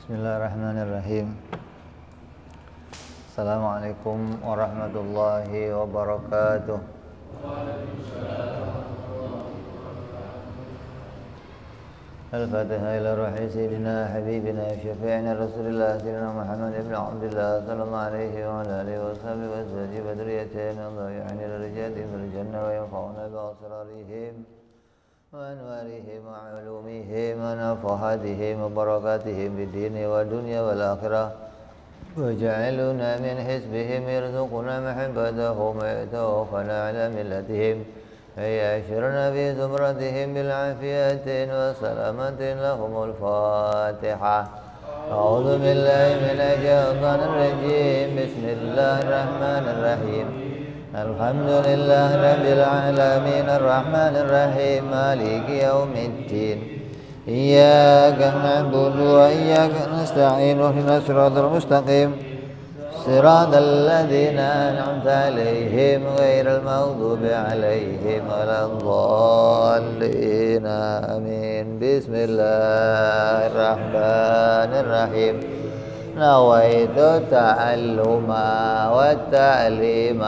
Bismillahirrahmanirrahim. Assalamualaikum warahmatullahi wabarakatuh. Al-Fatihah ila ruhi sayyidina habibina syafi'ina Rasulillah sayyidina Muhammad ibn Abdullah sallallahu alaihi wa ala alihi wa sahbihi wa azwajihi wa dhurriyatihi Allah ya'ni lirijatihim bil jannah wa yanfa'una bi asrarihim وأنوارهم وعلومهم ونفحاتهم وبركاتهم في الدين والدنيا والآخرة وجعلنا من حزبهم يرزقنا محبتهم ويتوفنا على ملتهم ويعشرنا في زمرتهم بالعافية وسلامة لهم الفاتحة. أعوذ بالله من الشيطان الرجيم. بسم الله الرحمن الرحيم. الحمد لله رب العالمين الرحمن الرحيم مالك يوم الدين إياك نعبد وإياك نستعين اهدنا الصراط المستقيم صراط الذين أنعمت عليهم غير المغضوب عليهم ولا الضالين آمين. بسم الله الرحمن الرحيم. نويت التعلم والتعليم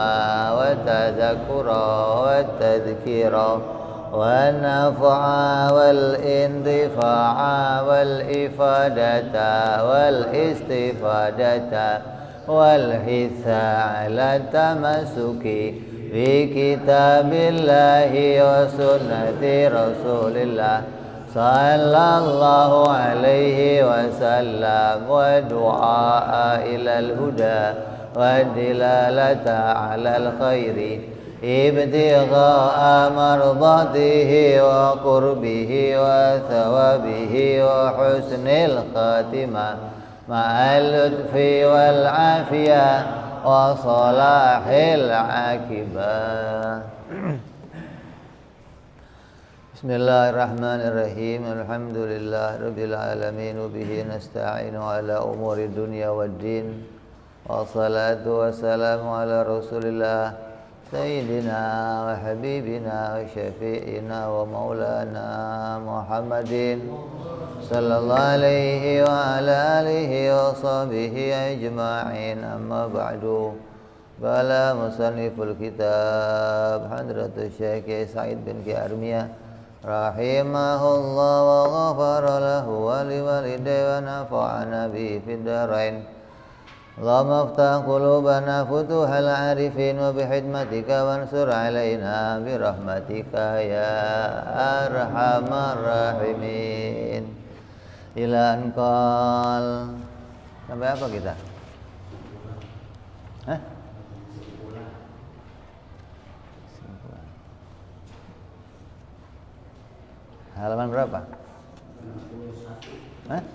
والتذكر والتذكير والنفع والاندفاع والإفادة والاستفادة والحث على التمسك بكتاب الله وسنة رسول الله صلى الله عليه وسلم ودعاء إلى الهدى والدلالة على الخير ابتغاء مرضاته وقربه وثوابه وحسن الخاتمة مع اللطف والعافية وصلاح العاقبة. Bismillahirrahmanirrahim. Alhamdulillah rabbil alamin wa bihi nasta'inu ala umuri dunya waddin. Wassalatu wassalamu ala Rasulillah sayyidina wa habibina wa syafi'ina wa maulana Muhammadin sallallahu alaihi wa ala alihi wa sahbihi ajma'in. Amma ba'du. Qala musanniful kitab Hadratus Syekh Sa'id bin Ki Armiyah rahimahullah wa ghafara lahu wa liwalidayhi wa nafa'ana bihi fid dharain. Allahumma aftah qulubana futuhal arifin wa bihidmatika wansur alaina birahmatika ya arhamar rahimin. Ila anqal. Sampai apa kita? Hah? Halaman berapa? 61. Hah? 61.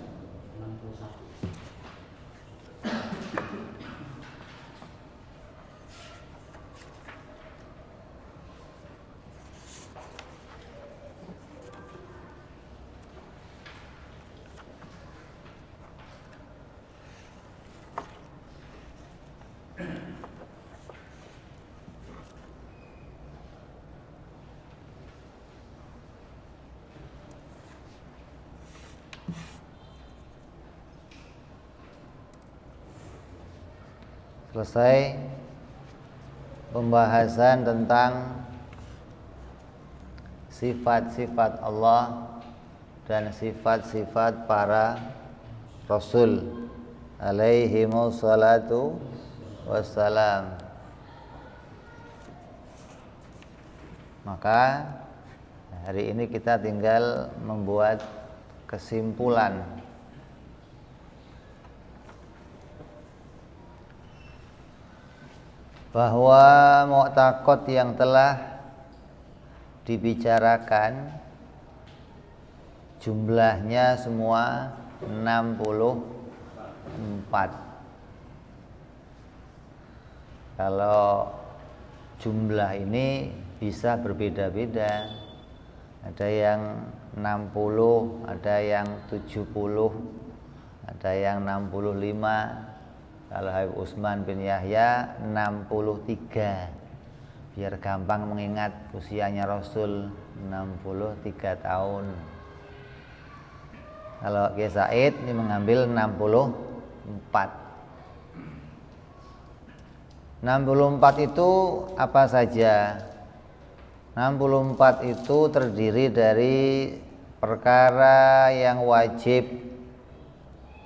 Selesai pembahasan tentang sifat-sifat Allah dan sifat-sifat para Rasul alaihimus salatu wassalam. Maka hari ini kita tinggal membuat kesimpulan bahwa mu'taqad yang telah dibicarakan jumlahnya semua 64. Kalau jumlah ini bisa berbeda-beda. Ada yang 60, ada yang 70, ada yang 65. Kalau Habib Utsman bin Yahya 63. Biar gampang mengingat usianya Rasul 63 tahun. Kalau Kiai Said ini mengambil 64. 64 itu apa saja? 64 itu terdiri dari perkara yang wajib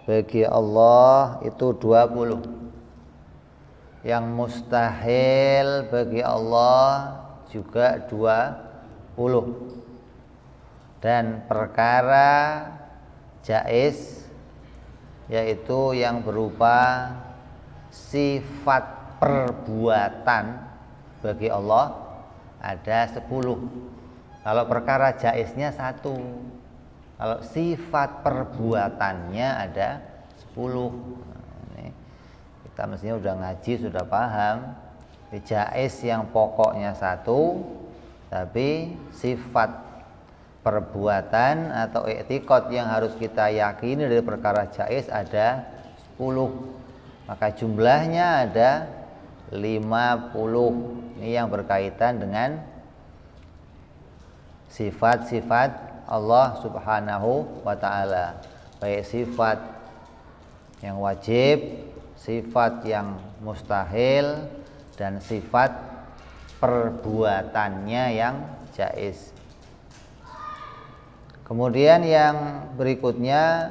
bagi Allah itu 20. Yang mustahil bagi Allah juga 20. Dan perkara jaiz yaitu yang berupa sifat perbuatan bagi Allah ada 10. Kalau perkara jaiznya 1. Kalau sifat perbuatannya ada 10. Ini kita mestinya udah ngaji, sudah paham. Jaiz yang pokoknya 1, tapi sifat perbuatan atau i'tiqad yang harus kita yakini dari perkara jaiz ada 10. Maka jumlahnya ada 50. Ini yang berkaitan dengan sifat-sifat Allah Subhanahu wa ta'ala, baik sifat yang wajib, sifat yang mustahil, dan sifat perbuatannya yang jaiz. Kemudian yang berikutnya,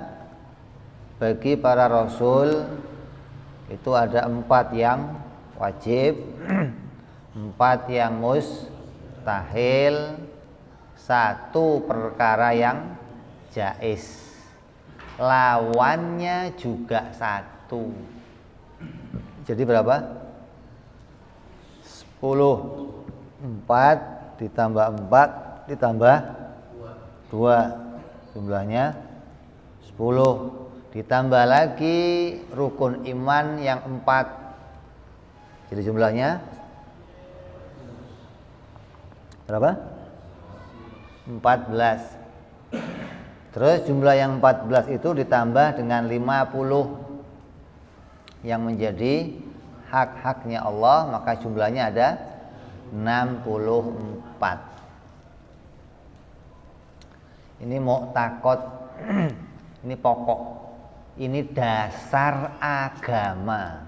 bagi para rasul itu ada 4 yang wajib, 4 yang mustahil, 1 perkara yang jaiz. Lawannya juga 1. Jadi berapa? 10. 4 ditambah 4 ditambah 2, jumlahnya 10. Ditambah lagi rukun iman yang 4, jadi jumlahnya berapa? 14. Terus jumlah yang 14 itu ditambah dengan 50 yang menjadi hak-haknya Allah, maka jumlahnya ada 64. Ini mu'taqad, ini pokok, ini dasar agama.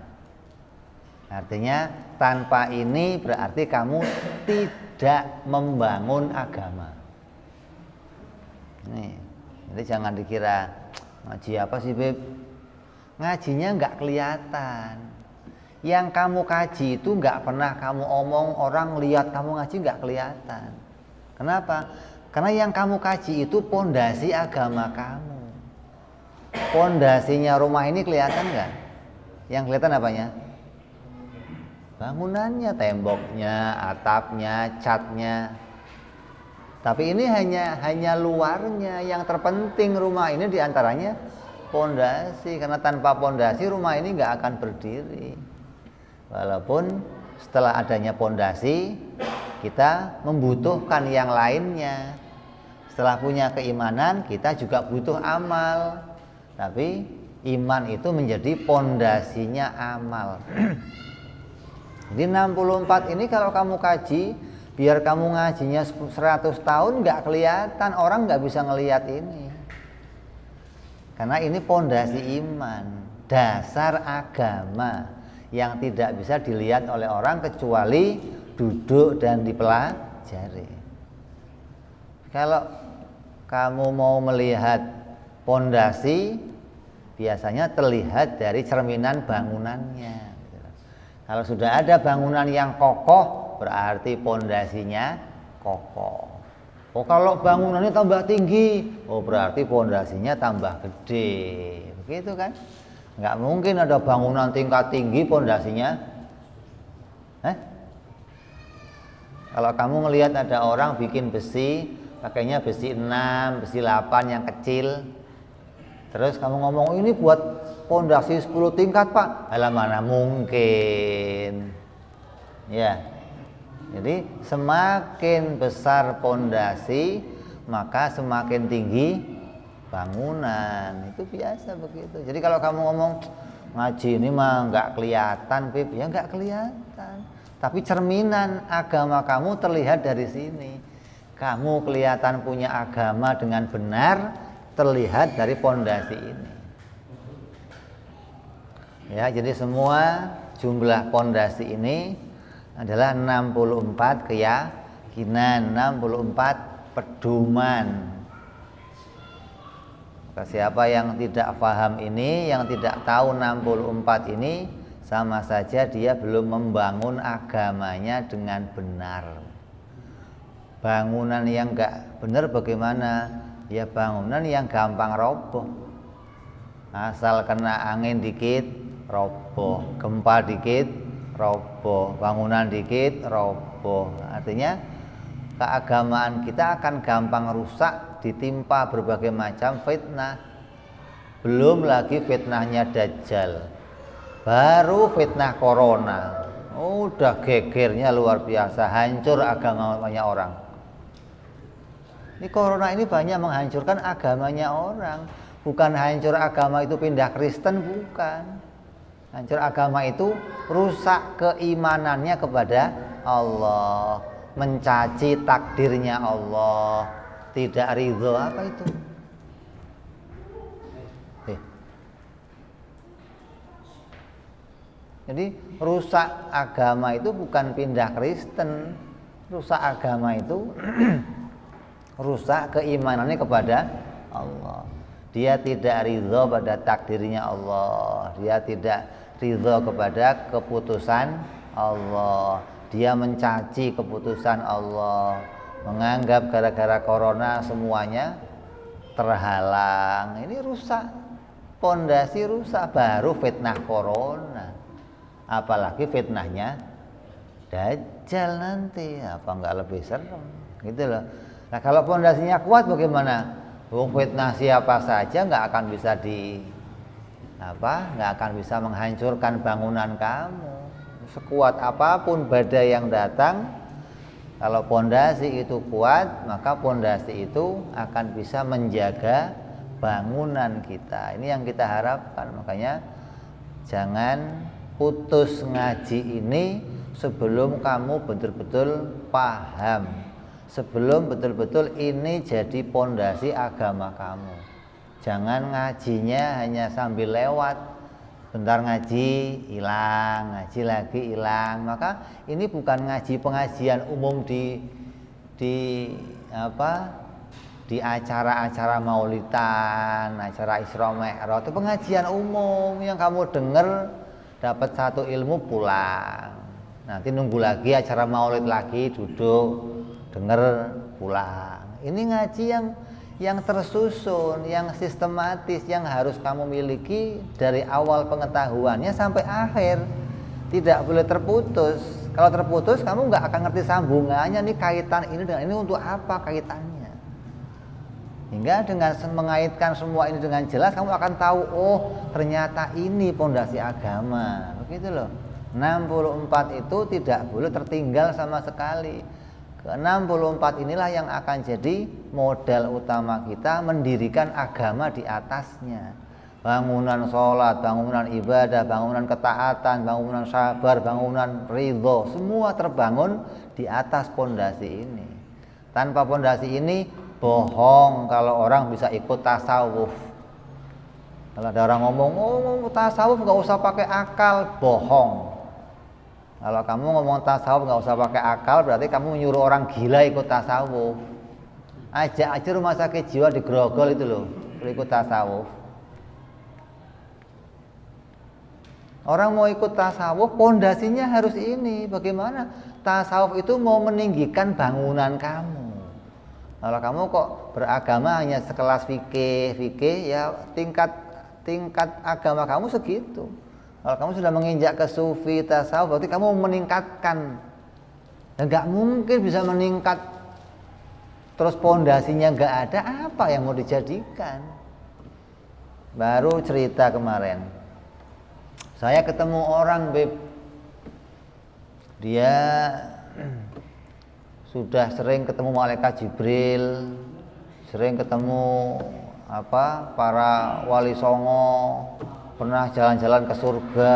Artinya tanpa ini berarti kamu tidak membangun agama. Nih, jadi jangan dikira ngaji apa sih Beb? Ngajinya nggak kelihatan. Yang kamu kaji itu nggak pernah kamu omong, orang lihat kamu ngaji nggak kelihatan. Kenapa? Karena yang kamu kaji itu pondasi agama kamu. Pondasinya rumah ini kelihatan nggak? Yang kelihatan apanya? Bangunannya, temboknya, atapnya, catnya. Tapi ini hanya luarnya. Yang terpenting rumah ini diantaranya pondasi. Karena tanpa pondasi rumah ini nggak akan berdiri. Walaupun setelah adanya pondasi, kita membutuhkan yang lainnya. Setelah punya keimanan, kita juga butuh amal. Tapi iman itu menjadi pondasinya amal. Jadi 64 ini kalau kamu kaji, biar kamu ngajinya 100 tahun nggak kelihatan, orang nggak bisa ngelihat ini. Karena ini pondasi iman, dasar agama yang tidak bisa dilihat oleh orang kecuali duduk dan dipelajari. Kalau kamu mau melihat pondasi, biasanya terlihat dari cerminan bangunannya. Kalau sudah ada bangunan yang kokoh, berarti pondasinya kokoh. Oh, kalau bangunannya tambah tinggi, oh berarti pondasinya tambah gede. Begitu kan? Nggak mungkin ada bangunan tingkat tinggi pondasinya. Kalau kamu melihat ada orang bikin besi, pakainya besi 6, besi 8 yang kecil. Terus kamu ngomong ini buat pondasi 10 tingkat Pak. Alah mana mungkin. Ya. Jadi semakin besar pondasi, maka semakin tinggi bangunan. Itu biasa begitu. Jadi kalau kamu ngomong ngaji ini mah nggak kelihatan, Pip. Ya nggak kelihatan. Tapi cerminan agama kamu terlihat dari sini. Kamu kelihatan punya agama dengan benar terlihat dari pondasi ini. Ya, jadi semua jumlah pondasi ini adalah 64 keyakinan, 64 pedoman. Siapa yang tidak paham ini, yang tidak tahu 64 ini, sama saja dia belum membangun agamanya dengan benar. Bangunan yang enggak benar bagaimana? Ya bangunan yang gampang roboh. Asal kena angin dikit roboh, gempa dikit roboh, bangunan dikit roboh. Artinya keagamaan kita akan gampang rusak ditimpa berbagai macam fitnah. Belum lagi fitnahnya Dajjal, baru fitnah corona, udah gegernya luar biasa, hancur agamanya orang. Ini corona ini banyak menghancurkan agamanya orang. Bukan hancur agama itu pindah Kristen, bukan. Hancur agama itu rusak keimanannya kepada Allah, mencaci takdirnya Allah, tidak ridho. Apa itu? Jadi rusak agama itu bukan pindah Kristen. Rusak agama itu rusak keimanannya kepada Allah. Dia tidak ridho pada takdirnya Allah, dia tidak ridho kepada keputusan Allah, dia mencaci keputusan Allah, menganggap gara-gara corona semuanya terhalang. Ini rusak, pondasi rusak, baru fitnah corona, apalagi fitnahnya Dajjal nanti, apa enggak lebih serem gitu loh. Nah kalau pondasinya kuat bagaimana? Fitnah siapa saja nggak akan bisa nggak akan bisa menghancurkan bangunan kamu. Sekuat apapun badai yang datang, kalau pondasi itu kuat, maka pondasi itu akan bisa menjaga bangunan kita. Ini yang kita harapkan. Makanya jangan putus ngaji ini sebelum kamu betul-betul paham, sebelum betul-betul ini jadi pondasi agama kamu. Jangan ngajinya hanya sambil lewat, bentar ngaji hilang, ngaji lagi hilang. Maka ini bukan ngaji pengajian umum di acara-acara maulidan, acara Isra Mi'raj. Itu pengajian umum yang kamu dengar, dapat satu ilmu pulang. Nanti nunggu lagi acara maulid lagi, duduk dengar pulang. Ini ngaji yang tersusun, yang sistematis, yang harus kamu miliki dari awal pengetahuannya sampai akhir. Tidak boleh terputus. Kalau terputus kamu nggak akan ngerti sambungannya, nih kaitan ini dengan ini untuk apa kaitannya. Hingga dengan mengaitkan semua ini dengan jelas, kamu akan tahu, oh ternyata ini pondasi agama. Begitu loh. 64 itu tidak boleh tertinggal sama sekali. Ke-64 inilah yang akan jadi modal utama kita mendirikan agama di atasnya. Bangunan sholat, bangunan ibadah, bangunan ketaatan, bangunan sabar, bangunan ridho, semua terbangun di atas pondasi ini. Tanpa pondasi ini bohong kalau orang bisa ikut tasawuf. Kalau ada orang ngomong, oh tasawuf nggak usah pakai akal, bohong. Kalau kamu ngomong tasawuf nggak usah pakai akal, berarti kamu menyuruh orang gila ikut tasawuf. Ajak aja rumah sakit jiwa di Grogol itu loh, ikut tasawuf. Orang mau ikut tasawuf, pondasinya harus ini. Bagaimana? Tasawuf itu mau meninggikan bangunan kamu. Kalau kamu kok beragama hanya sekelas fikih, ya tingkat agama kamu segitu. Kalau kamu sudah menginjak ke sufi, tasawuf, berarti kamu meningkatkan. Dan nggak mungkin bisa meningkat terus pondasinya nggak ada, apa yang mau dijadikan? Baru cerita kemarin, saya ketemu orang, Beb. Dia sudah sering ketemu malaikat Jibril, sering ketemu para wali songo, pernah jalan-jalan ke surga,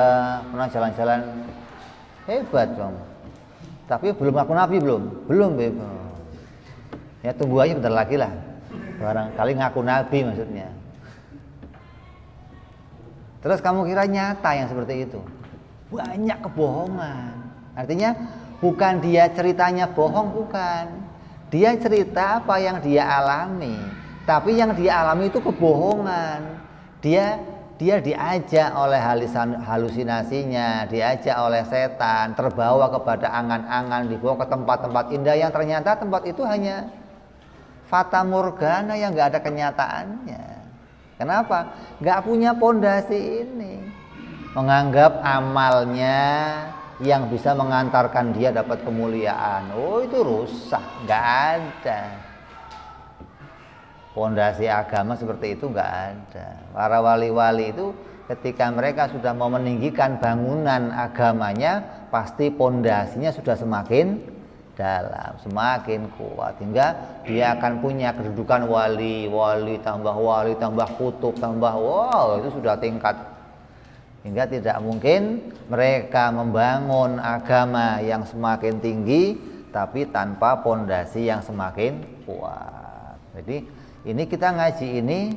pernah jalan-jalan, hebat dong. Tapi belum aku nabi, belum Beb. Ya tunggu aja bentar lagi lah. Barangkali ngaku nabi maksudnya. Terus kamu kira nyata yang seperti itu? Banyak kebohongan. Artinya bukan dia ceritanya bohong, bukan. Dia cerita apa yang dia alami. Tapi yang dia alami itu kebohongan. Dia diajak oleh halusinasinya, diajak oleh setan, terbawa kepada angan-angan, dibawa ke tempat-tempat indah yang ternyata tempat itu hanya fata morgana yang nggak ada kenyataannya. Kenapa? Nggak punya pondasi ini. Menganggap amalnya yang bisa mengantarkan dia dapat kemuliaan. Oh, itu rusak, nggak ada. Pondasi agama seperti itu nggak ada. Para wali-wali itu ketika mereka sudah mau meninggikan bangunan agamanya, pasti pondasinya sudah semakin dalam, semakin kuat, hingga dia akan punya kedudukan wali tambah kutub tambah, wow, itu sudah tingkat. Hingga tidak mungkin mereka membangun agama yang semakin tinggi tapi tanpa pondasi yang semakin kuat. Jadi ini kita ngaji ini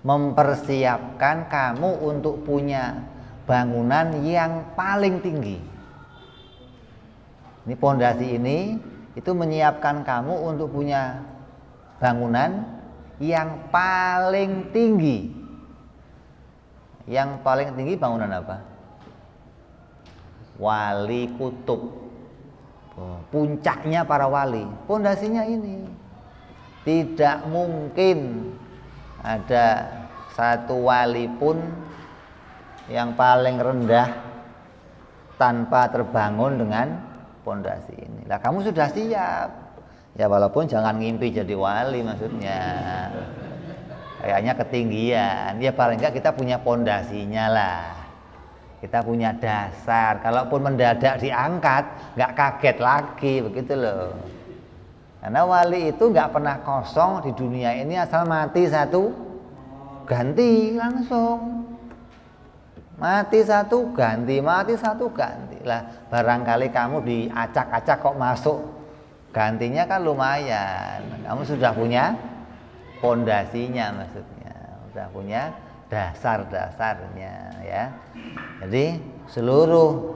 mempersiapkan kamu untuk punya bangunan yang paling tinggi. Ini pondasi ini itu menyiapkan kamu untuk punya bangunan yang paling tinggi. Yang paling tinggi bangunan apa? Wali kutub. Puncaknya para wali. Pondasinya ini. Tidak mungkin ada satu wali pun yang paling rendah tanpa terbangun dengan pondasi ini. Lah kamu sudah siap. Ya walaupun jangan ngimpi jadi wali maksudnya. Kayaknya ketinggian. Ya paling enggak kita punya pondasinya lah. Kita punya dasar. Kalaupun mendadak diangkat, enggak kaget lagi, begitu loh. Karena wali itu nggak pernah kosong di dunia ini, asal mati satu ganti langsung. Mati satu ganti, mati satu ganti. Lah barangkali kamu diacak-acak kok masuk, gantinya kan lumayan. Kamu sudah punya pondasinya maksudnya, sudah punya dasar-dasarnya ya. Jadi seluruh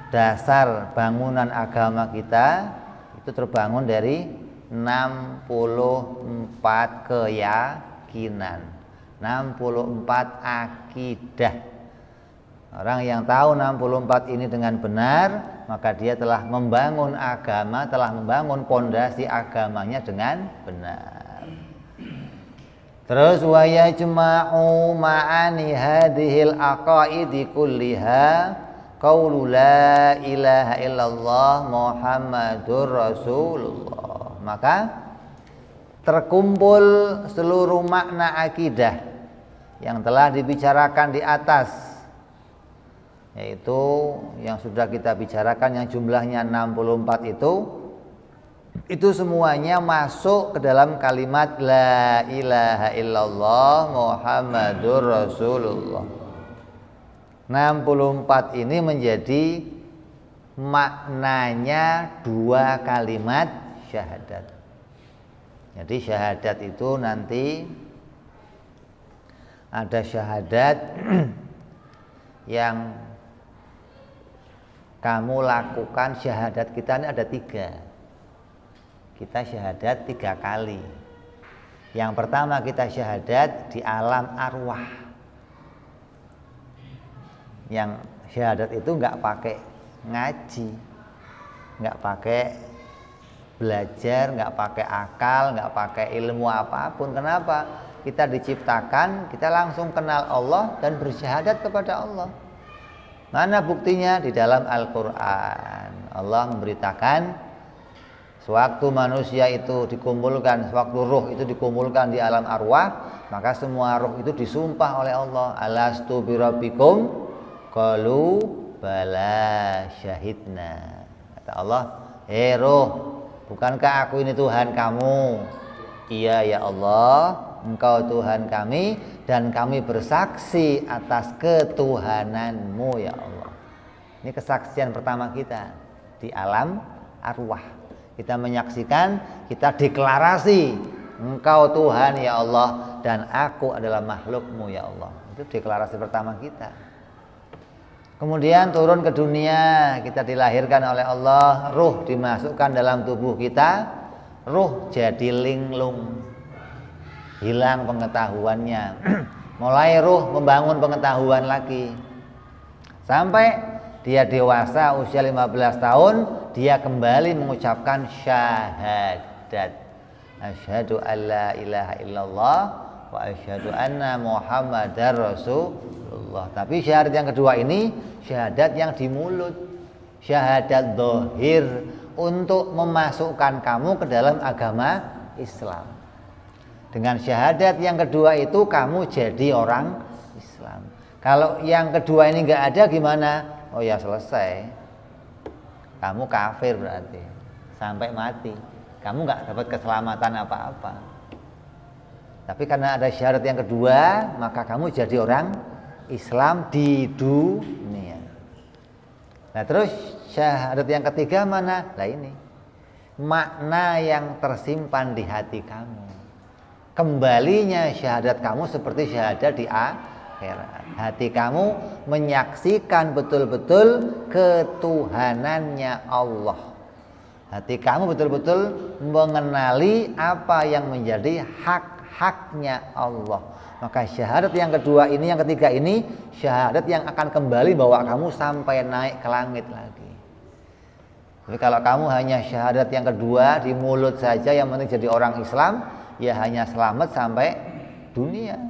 dasar bangunan agama kita itu terbangun dari 64 keyakinan, 64 akidah. Orang yang tahu 64 ini dengan benar, maka dia telah membangun agama, telah membangun pondasi agamanya dengan benar. Terus wa yajma'u ma'ani hadhil aqaidi kulliha qaulu la ilaha illallah Muhammadur Rasulullah. Maka terkumpul seluruh makna akidah yang telah dibicarakan di atas, yaitu yang sudah kita bicarakan yang jumlahnya 64 itu semuanya masuk ke dalam kalimat la ilaha illallah Muhammadur Rasulullah. 64 ini menjadi maknanya dua kalimat syahadat. Jadi syahadat itu nanti ada syahadat yang kamu lakukan. Syahadat kita ini ada 3. Kita syahadat 3 kali. Yang pertama kita syahadat di alam arwah. Yang syahadat itu nggak pakai ngaji, nggak pakai belajar, nggak pakai akal, nggak pakai ilmu apapun. Kenapa? Kita diciptakan, kita langsung kenal Allah dan bersyahadat kepada Allah. Mana buktinya? Di dalam Al-Quran Allah memberitakan sewaktu manusia itu dikumpulkan, sewaktu ruh itu dikumpulkan di alam arwah, maka semua ruh itu disumpah oleh Allah, alastu birabbikum qalu bala syahidna. Kata Allah, "Hei ruh, bukankah aku ini Tuhan kamu?" "Iya ya Allah, Engkau Tuhan kami dan kami bersaksi atas ketuhananmu ya Allah." Ini kesaksian pertama kita di alam arwah. Kita menyaksikan, kita deklarasi, Engkau Tuhan ya Allah dan aku adalah makhluk-Mu ya Allah. Itu deklarasi pertama kita. Kemudian turun ke dunia, kita dilahirkan oleh Allah, ruh dimasukkan dalam tubuh kita, ruh jadi linglung, hilang pengetahuannya. Mulai ruh membangun pengetahuan lagi. Sampai dia dewasa usia 15 tahun, dia kembali mengucapkan syahadat. Asyhadu alla ilaha illallah wa asyhadu anna Muhammadar Rasulullah. Tapi syahadat yang kedua ini syahadat yang di mulut, syahadat zahir untuk memasukkan kamu ke dalam agama Islam. Dengan syahadat yang kedua itu kamu jadi orang Islam. Kalau yang kedua ini nggak ada gimana? Oh ya selesai, kamu kafir berarti sampai mati. Kamu nggak dapat keselamatan apa-apa. Tapi karena ada syahadat yang kedua, maka kamu jadi orang Islam di dunia. Nah terus syahadat yang ketiga mana? Nah ini makna yang tersimpan di hati kamu. Kembalinya syahadat kamu seperti syahadat di akhirat. Hati kamu menyaksikan betul-betul ketuhanannya Allah. Hati kamu betul-betul mengenali apa yang menjadi hak-haknya Allah. Maka syahadat yang kedua ini, yang ketiga ini, syahadat yang akan kembali bawa kamu sampai naik ke langit lagi. Tapi kalau kamu hanya syahadat yang kedua di mulut saja, yang penting jadi orang Islam, ya hanya selamat sampai dunia,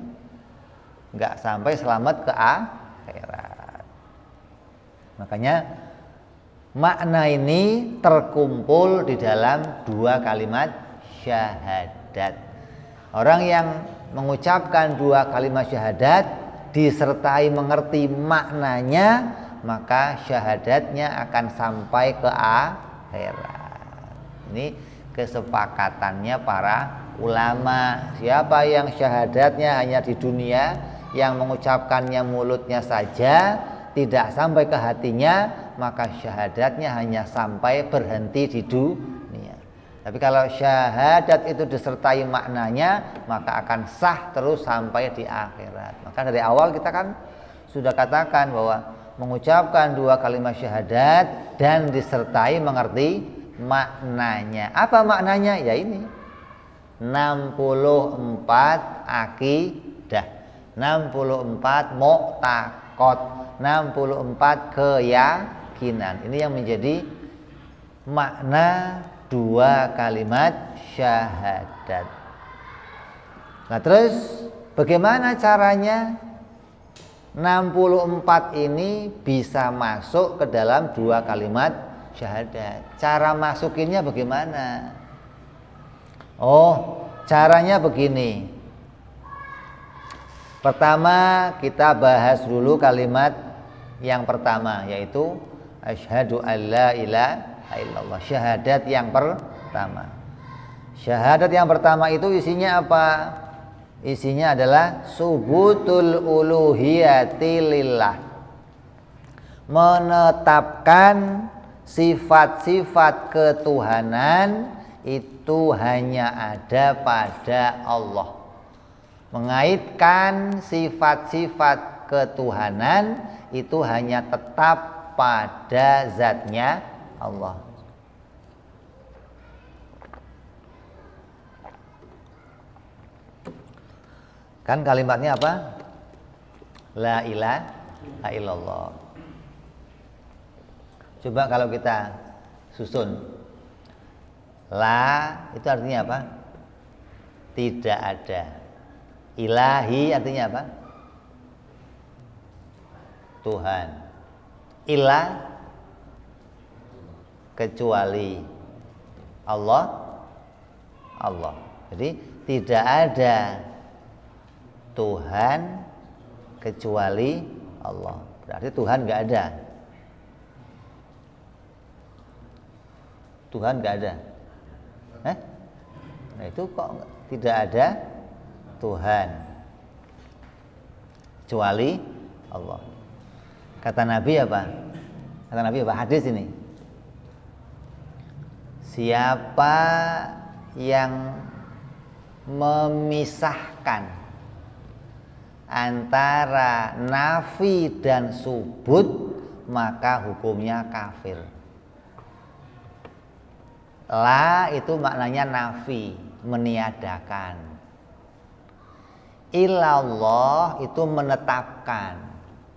nggak sampai selamat ke akhirat. Makanya makna ini terkumpul di dalam dua kalimat syahadat. Orang yang mengucapkan dua kalimat syahadat disertai mengerti maknanya, maka syahadatnya akan sampai ke akhirat. Ini kesepakatannya para ulama. Siapa yang syahadatnya hanya di dunia, yang mengucapkannya mulutnya saja, tidak sampai ke hatinya, maka syahadatnya hanya sampai berhenti di dunia. Tapi kalau syahadat itu disertai maknanya, maka akan sah terus sampai di akhirat. Maka dari awal kita kan sudah katakan bahwa mengucapkan dua kalimat syahadat dan disertai mengerti maknanya. Apa maknanya? Ya ini 64 akidah, 64 mu'taqad, 64 keyakinan. Ini yang menjadi makna dua kalimat syahadat. Nah terus bagaimana caranya 64 ini bisa masuk ke dalam dua kalimat syahadat? Cara masukinnya bagaimana? Oh, caranya begini. Pertama kita bahas dulu kalimat yang pertama, yaitu asyhadu alla ilaha illallah. Syahadat yang pertama. Syahadat yang pertama itu isinya apa? Isinya adalah subutul uluhiyati lillah. Menetapkan sifat-sifat ketuhanan itu hanya ada pada Allah. Mengaitkan sifat-sifat ketuhanan itu hanya tetap pada zatnya Allah. Kan kalimatnya apa? La ilaha illallah. Coba kalau kita susun. La itu artinya apa? Tidak ada. Ilahi artinya apa? Tuhan. Ilah kecuali. Allah Allah. Jadi tidak ada Tuhan kecuali Allah. Berarti Tuhan nggak ada. Tuhan nggak ada. Nah itu kok tidak ada Tuhan kecuali Allah. Kata Nabi apa? Kata Nabi apa? Hadis ini. Siapa yang memisahkan antara nafi dan subut, maka hukumnya kafir. La itu maknanya nafi, meniadakan. Ilallah itu menetapkan.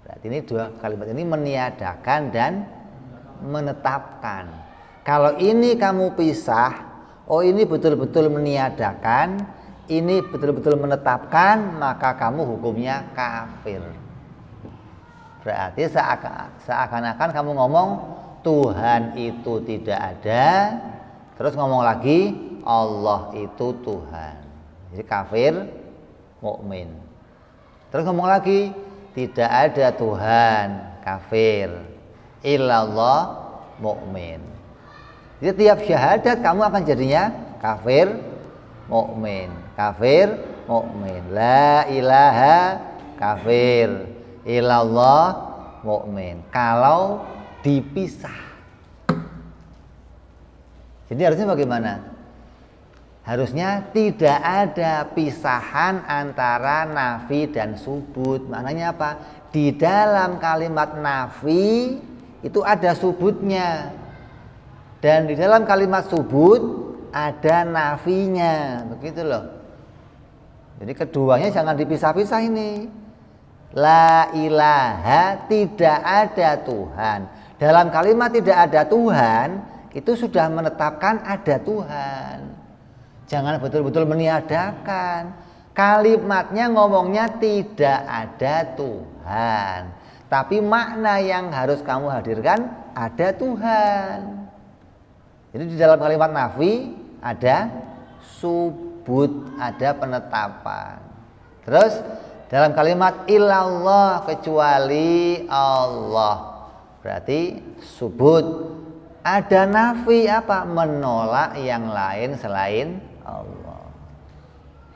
Berarti ini dua kalimat ini meniadakan dan menetapkan. Kalau ini kamu pisah, oh ini betul-betul meniadakan, ini betul-betul menetapkan, maka kamu hukumnya kafir. Berarti seakan-akan kamu ngomong Tuhan itu tidak ada, terus ngomong lagi Allah itu Tuhan. Jadi kafir, mukmin. Terus ngomong lagi tidak ada Tuhan, kafir. Illallah, mukmin. Jadi tiap syahadat kamu akan jadinya kafir, mukmin. Kafir, mukmin. La ilaha, kafir. Illallah, mukmin. Kalau dipisah. Jadi harusnya bagaimana? Harusnya tidak ada pisahan antara nafi dan subut. Maknanya apa? Di dalam kalimat nafi itu ada subutnya. Dan di dalam kalimat subut ada nafinya. Begitu loh. Jadi keduanya jangan dipisah-pisah ini. La ilaha, tidak ada Tuhan. Dalam kalimat tidak ada Tuhan, itu sudah menetapkan ada Tuhan. Jangan betul-betul meniadakan. Kalimatnya ngomongnya tidak ada Tuhan, tapi makna yang harus kamu hadirkan ada Tuhan. Jadi di dalam kalimat nafi ada subut, ada penetapan. Terus dalam kalimat illallah, kecuali Allah, berarti subut. Ada nafi apa? Menolak yang lain selain Allah.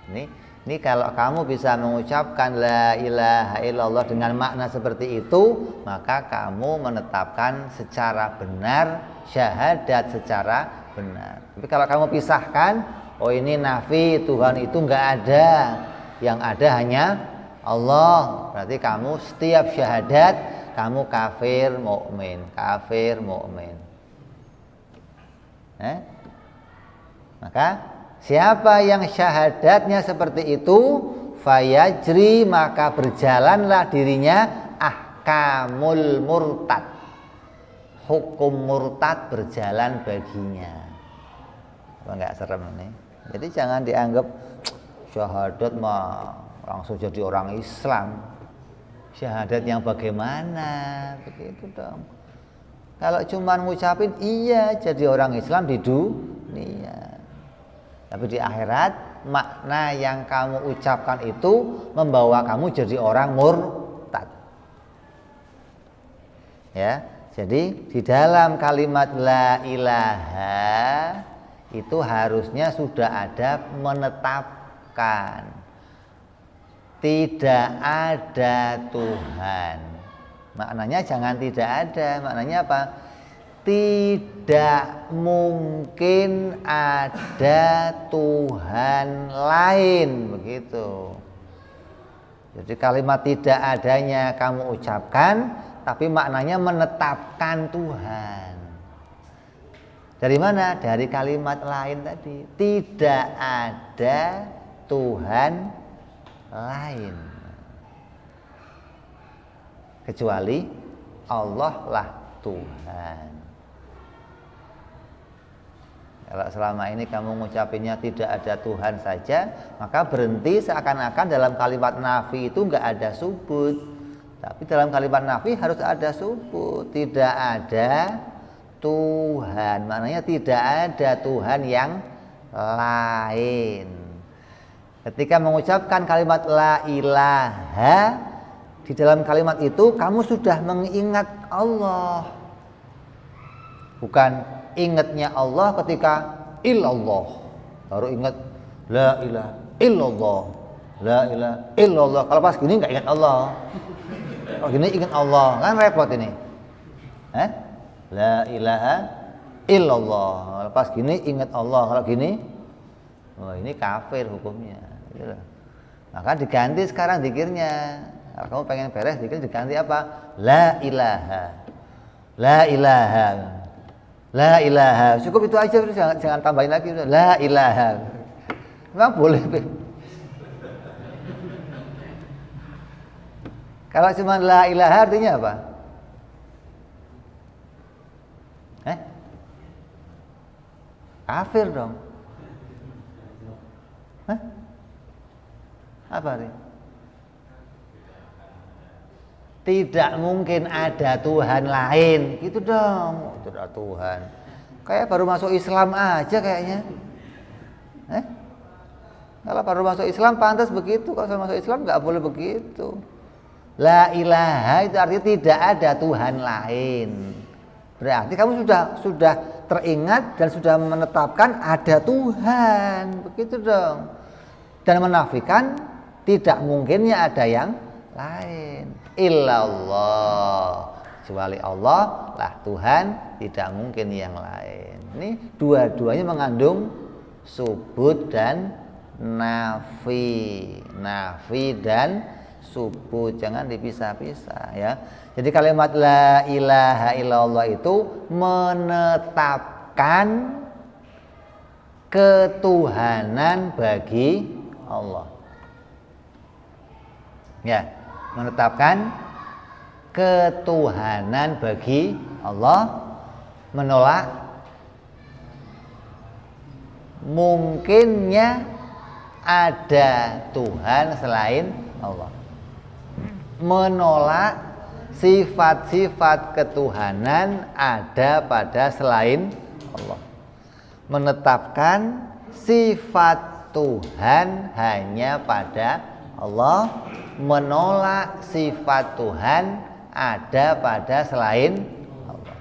Ini kalau kamu bisa mengucapkan la ilaha illallah dengan makna seperti itu, maka kamu menetapkan secara benar, syahadat secara benar. Tapi kalau kamu pisahkan, oh ini nafi, Tuhan itu enggak ada, yang ada hanya Allah, berarti kamu setiap syahadat kamu kafir mukmin, kafir mukmin. Maka siapa yang syahadatnya seperti itu, fayajri, maka berjalanlah dirinya ahkamul murtad, hukum murtad berjalan baginya. Apa enggak serem nih? Jadi jangan dianggap syahadat mah langsung jadi orang Islam. Syahadat yang bagaimana? Begitu dong. Kalau cuma ngucapin iya jadi orang Islam di dunia, tapi di akhirat makna yang kamu ucapkan itu membawa kamu jadi orang murtad. Ya, jadi di dalam kalimat la ilaha itu harusnya sudah ada menetapkan tidak ada Tuhan. Maknanya jangan tidak ada, maknanya apa? Tidak mungkin ada Tuhan lain, begitu. Jadi kalimat tidak adanya kamu ucapkan, tapi maknanya menetapkan Tuhan. Dari mana? Dari kalimat lain tadi. Tidak ada Tuhan lain kecuali Allah lah Tuhan. Kalau selama ini kamu ngucapinnya tidak ada Tuhan saja, maka berhenti seakan-akan dalam kalimat nafi itu enggak ada subut. Tapi dalam kalimat nafi harus ada subut. Tidak ada Tuhan, maknanya tidak ada Tuhan yang lain. Ketika mengucapkan kalimat la ilaha, di dalam kalimat itu kamu sudah mengingat Allah. Bukan ingatnya Allah ketika illallah, baru ingat la ilaha illallah, la ilaha illallah. Kalau pas gini nggak ingat Allah, kalau gini ingat Allah, kan repot ini. La ilaha illallah. Pas gini ingat Allah, kalau gini oh ini kafir hukumnya gitu loh. Maka diganti sekarang zikirnya. Kalau kamu pengen beres zikir diganti apa? La ilaha. La ilaha. La ilaha. Cukup itu aja, jangan tambahin lagi. La ilaha. Memang boleh. Kalau cuma la ilaha artinya apa? Kafir dong. Apa nih? Tidak mungkin ada Tuhan lain, gitu dong. Tidak Tuhan. Kayak baru masuk Islam aja kayaknya. Kalau baru masuk Islam pantas begitu. Kalau saya masuk Islam nggak boleh begitu. La ilaha itu artinya tidak ada Tuhan lain. Berarti kamu sudah teringat dan sudah menetapkan ada Tuhan, begitu dong. Dan menafikan tidak mungkinnya ada yang lain. Illallah, kecuali Allah lah Tuhan, tidak mungkin yang lain. Ini dua-duanya mengandung subut dan nafi dan subut, jangan dipisah-pisah ya. Jadi kalimat la ilaha illallah itu menetapkan ketuhanan bagi Allah. Ya, menetapkan ketuhanan bagi Allah, menolak mungkinnya ada Tuhan selain Allah, menolak sifat-sifat ketuhanan ada pada selain Allah, menetapkan sifat Tuhan hanya pada Allah, menolak sifat Tuhan ada pada selain Allah.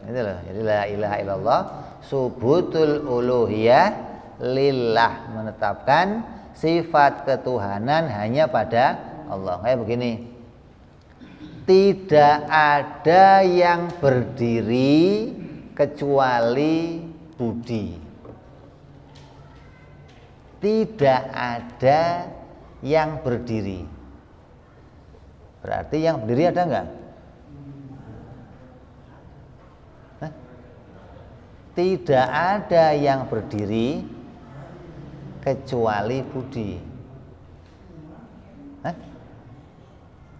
Itu loh. Jadi la ilaha illallah subutul uluhiyah lillah, menetapkan sifat ketuhanan hanya pada Allah. Kayak begini, tidak ada yang berdiri kecuali budi. Tidak ada yang berdiri. Berarti yang berdiri ada enggak? Tidak ada yang berdiri kecuali budi.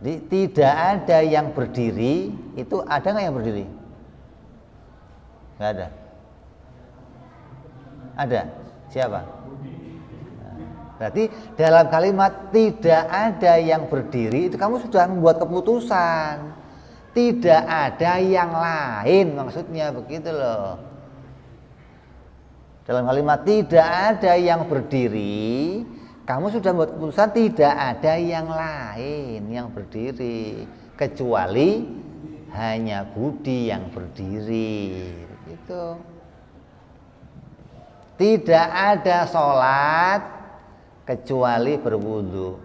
Jadi tidak ada yang berdiri, itu ada nggak yang berdiri? Nggak ada. Ada. Siapa? Berarti dalam kalimat tidak ada yang berdiri itu kamu sudah membuat keputusan. Tidak ada yang lain, maksudnya begitu loh. Dalam kalimat tidak ada yang berdiri, kamu sudah membuat keputusan tidak ada yang lain yang berdiri kecuali hanya budi yang berdiri. Gitu. Tidak ada sholat kecuali berwudu.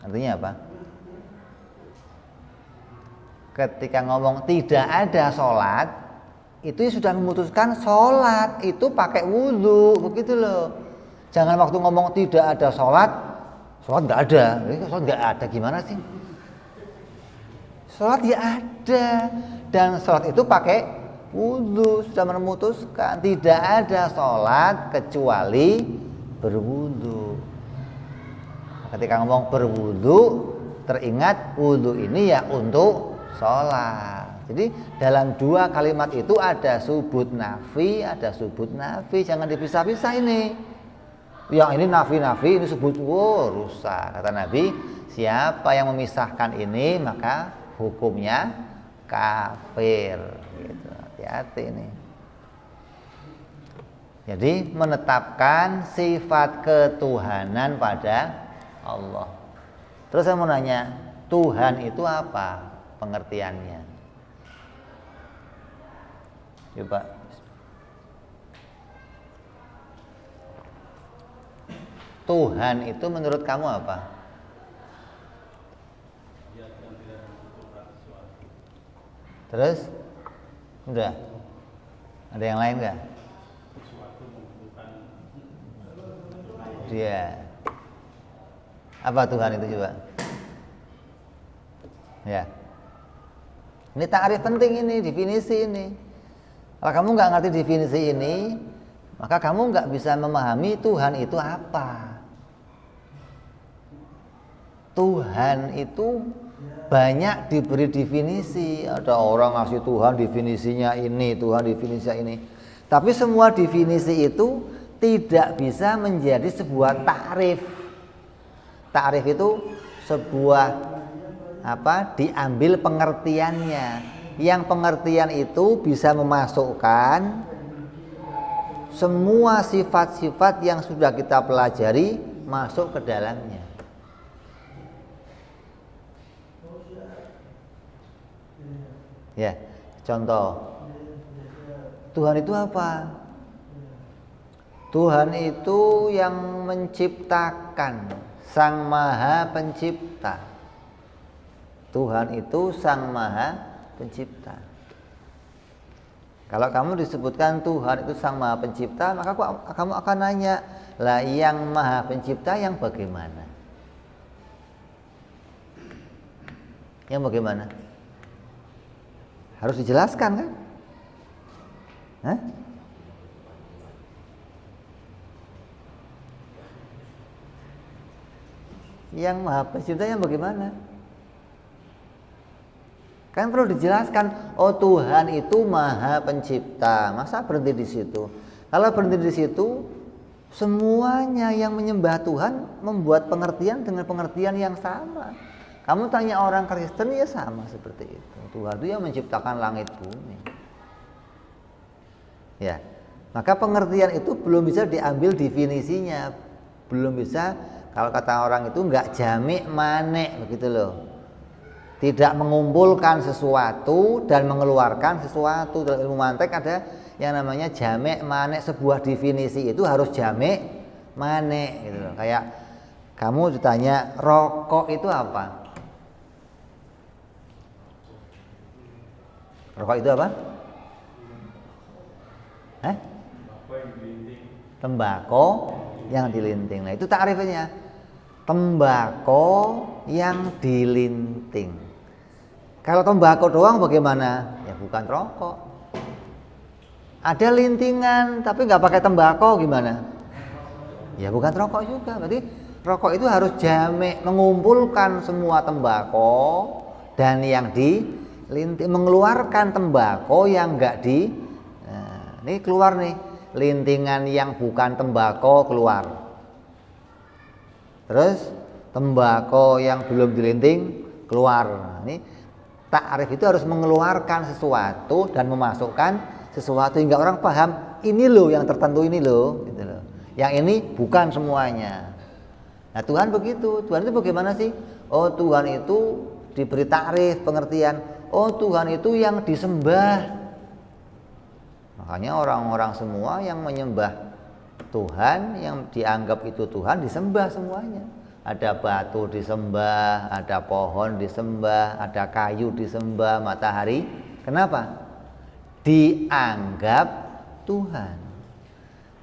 Artinya apa? Ketika ngomong tidak ada sholat, itu sudah memutuskan sholat itu pakai wudu, begitu loh. Jangan waktu ngomong tidak ada sholat nggak ada. Sholat nggak ada gimana sih? Sholat ya ada, dan sholat itu pakai wudu. Sudah memutuskan tidak ada sholat kecuali berwudu. Ketika ngomong berwudu, teringat wudu ini ya untuk sholat. Jadi dalam dua kalimat itu ada subut nafi, ada subut nafi. Jangan dipisah-pisah ini. Yang ini nafi-nafi, ini subut. Rusak. Kata Nabi, siapa yang memisahkan ini maka hukumnya kafir. Gitu. Hati-hati ini. Jadi menetapkan sifat ketuhanan pada Allah. Terus saya mau nanya, Tuhan itu apa pengertiannya? Coba. Tuhan itu menurut kamu apa? Terus udah. Ada yang lain nggak? Dia. Apa Tuhan itu coba? Ya. Ini ta'rif penting ini, definisi ini. Kalau kamu nggak ngerti definisi ini, maka kamu nggak bisa memahami Tuhan itu apa. Tuhan itu banyak diberi definisi. Ada orang ngasih Tuhan definisinya ini, Tuhan definisinya ini. Tapi semua definisi itu tidak bisa menjadi sebuah ta'rif. Ta'rif itu sebuah diambil pengertiannya. Yang pengertian itu bisa memasukkan semua sifat-sifat yang sudah kita pelajari masuk ke dalamnya. Ya, contoh. Tuhan itu apa? Tuhan itu yang menciptakan, Sang Maha Pencipta. Tuhan itu Sang Maha Pencipta. Kalau kamu disebutkan Tuhan itu Sang Maha Pencipta, maka kamu akan nanya, lah yang Maha Pencipta yang bagaimana? Yang bagaimana? Harus dijelaskan kan? Hah? Yang Maha Pencipta yang bagaimana? Kan perlu dijelaskan. Oh, Tuhan itu Maha Pencipta. Masa berhenti di situ? Kalau berhenti di situ, semuanya yang menyembah Tuhan membuat pengertian dengan pengertian yang sama. Kamu tanya orang Kristen ya sama seperti itu. Tuhan itu yang menciptakan langit bumi. Ya, maka pengertian itu belum bisa diambil definisinya, belum bisa. Kalau kata orang itu nggak jamik manek begitu loh. Tidak mengumpulkan sesuatu dan mengeluarkan sesuatu. Dalam ilmu mantek ada yang namanya jamek manek. Sebuah definisi itu harus jamek manek gitu loh. Kayak kamu ditanya rokok itu apa? Rokok itu apa? Tembakau yang dilinting. Nah, itu takrifnya. Tembakau yang dilinting. Kalau tembakau doang bagaimana? Ya bukan rokok. Ada lintingan tapi nggak pakai tembakau gimana? Ya bukan rokok juga. Berarti rokok itu harus jamek, mengumpulkan semua tembakau dan yang dilinting, mengeluarkan tembakau yang nggak di. Nah, ini keluar nih, lintingan yang bukan tembakau keluar. Terus tembakau yang belum dilinting keluar. Nah, ini ta'rif itu harus mengeluarkan sesuatu dan memasukkan sesuatu hingga orang paham ini loh yang tertentu ini loh, gitu loh. Yang ini bukan semuanya. Nah, Tuhan begitu. Tuhan itu bagaimana sih? Oh, Tuhan itu diberi ta'rif, pengertian. Oh, Tuhan itu yang disembah. Makanya orang-orang semua yang menyembah Tuhan, yang dianggap itu Tuhan, disembah semuanya. Ada batu disembah, ada pohon disembah, ada kayu disembah, matahari. Kenapa? Dianggap Tuhan.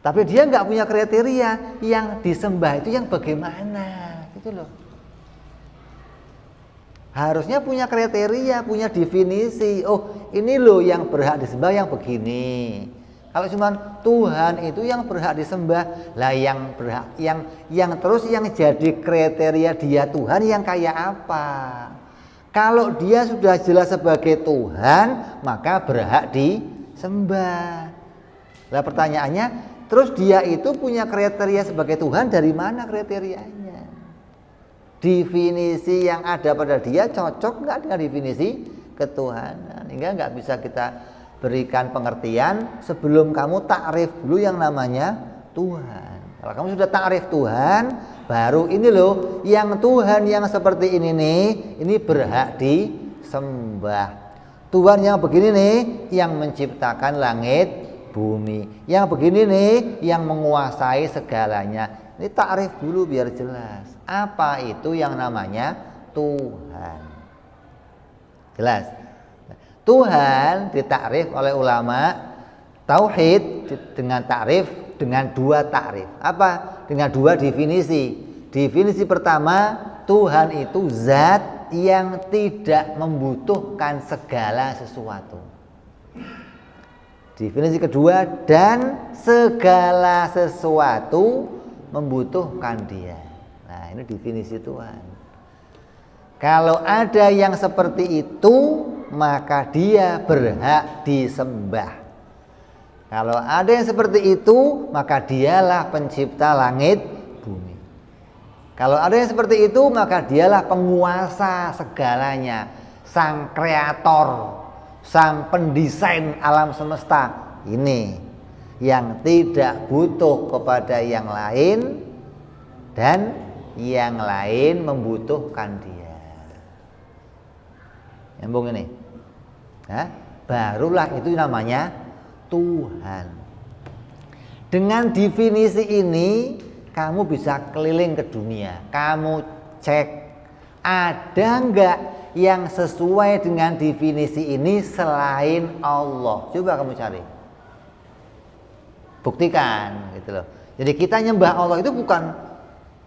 Tapi dia nggak punya kriteria yang disembah itu yang bagaimana, gitu loh. Harusnya punya kriteria, punya definisi. Oh, ini loh yang berhak disembah yang begini. Kalau cuma Tuhan itu yang berhak disembah, lah yang berhak yang terus yang jadi kriteria dia Tuhan yang kayak apa? Kalau dia sudah jelas sebagai Tuhan, maka berhak disembah. Lah pertanyaannya, terus dia itu punya kriteria sebagai Tuhan dari mana kriterianya? Definisi yang ada pada dia cocok nggak dengan definisi ketuhanan? Hingga nggak bisa kita berikan pengertian sebelum kamu takrif dulu yang namanya Tuhan. Kalau kamu sudah takrif Tuhan, baru ini loh yang Tuhan yang seperti ini nih, ini berhak disembah. Tuhan yang begini nih, yang menciptakan langit bumi, yang begini nih, yang menguasai segalanya. Ini takrif dulu biar jelas. Apa itu yang namanya Tuhan? Jelas. Tuhan ditakrif oleh ulama tauhid dengan takrif dengan 2 takrif. Apa? Dengan 2 definisi. Definisi pertama, Tuhan itu zat yang tidak membutuhkan segala sesuatu. Definisi kedua, dan segala sesuatu membutuhkan Dia. Nah, ini definisi Tuhan. Kalau ada yang seperti itu, maka Dia berhak disembah. Kalau ada yang seperti itu, maka Dialah pencipta langit bumi. Kalau ada yang seperti itu, maka Dialah penguasa segalanya, sang kreator, sang pendesain alam semesta ini, yang tidak butuh kepada yang lain dan yang lain membutuhkan Dia. Nyambung ini. Barulah itu namanya Tuhan. Dengan definisi ini kamu bisa keliling ke dunia. Kamu cek ada enggak yang sesuai dengan definisi ini selain Allah. Coba kamu cari. Buktikan gitu loh. Jadi kita nyembah Allah itu bukan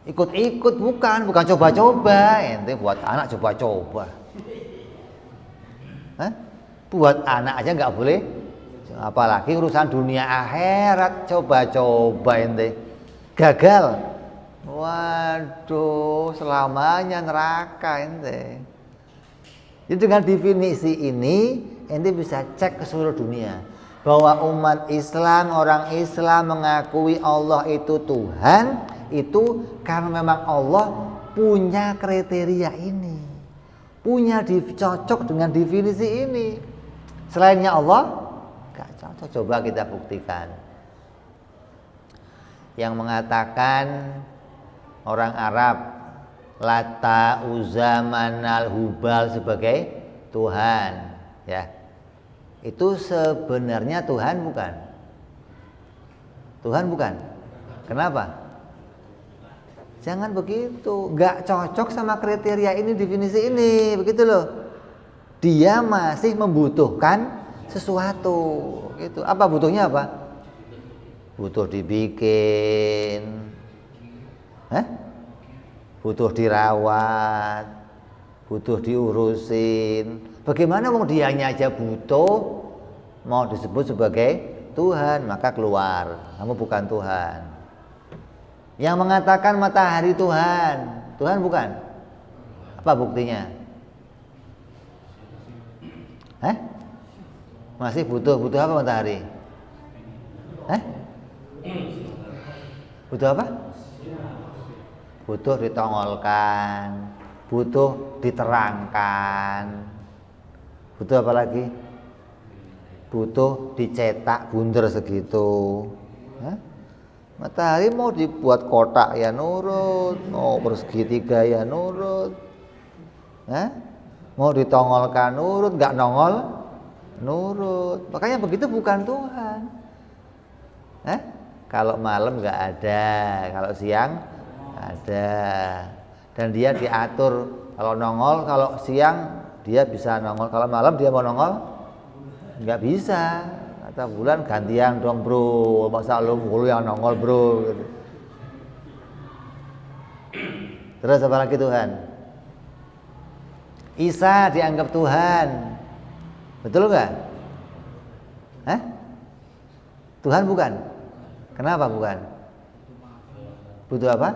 ikut-ikut, bukan coba-coba. Ente buat anak coba-coba. Buat anak aja nggak boleh, apalagi urusan dunia akhirat coba-coba ente gagal, waduh selamanya neraka ente. Jadi dengan definisi ini ente bisa cek ke seluruh dunia bahwa umat Islam, orang Islam mengakui Allah itu Tuhan itu karena memang Allah punya kriteria ini, punya cocok dengan definisi ini. Selainnya Allah gak cocok. Coba kita buktikan. Yang mengatakan orang Arab Lata, Uzza, Manal, Hubal sebagai Tuhan, ya, itu sebenarnya Tuhan bukan? Tuhan bukan? Kenapa? Jangan begitu, gak cocok sama kriteria ini, definisi ini, begitu loh. Dia masih membutuhkan sesuatu, gitu. Apa butuhnya apa? Butuh dibikin, butuh dirawat, butuh diurusin. Bagaimana wong dianya aja butuh, mau disebut sebagai Tuhan, maka keluar, kamu bukan Tuhan. Yang mengatakan matahari Tuhan, Tuhan bukan? Apa buktinya? Masih butuh apa matahari? Butuh apa? Butuh ditongolkan, butuh diterangkan. Butuh apa lagi? Butuh dicetak bunder segitu. Matahari mau dibuat kotak ya nurut, mau persegitiga ya nurut. Mau ditongolkan nurut, nggak nongol nurut. Makanya begitu bukan Tuhan. Kalau malam nggak ada, kalau siang ada. Dan dia diatur, kalau nongol, kalau siang dia bisa nongol, kalau malam dia mau nongol nggak bisa. Kata bulan gantian dong bro, masa lu yang nongol bro gitu. Terus apa lagi Tuhan? Isa dianggap Tuhan, betul nggak? Tuhan bukan? Kenapa bukan? Butuh apa?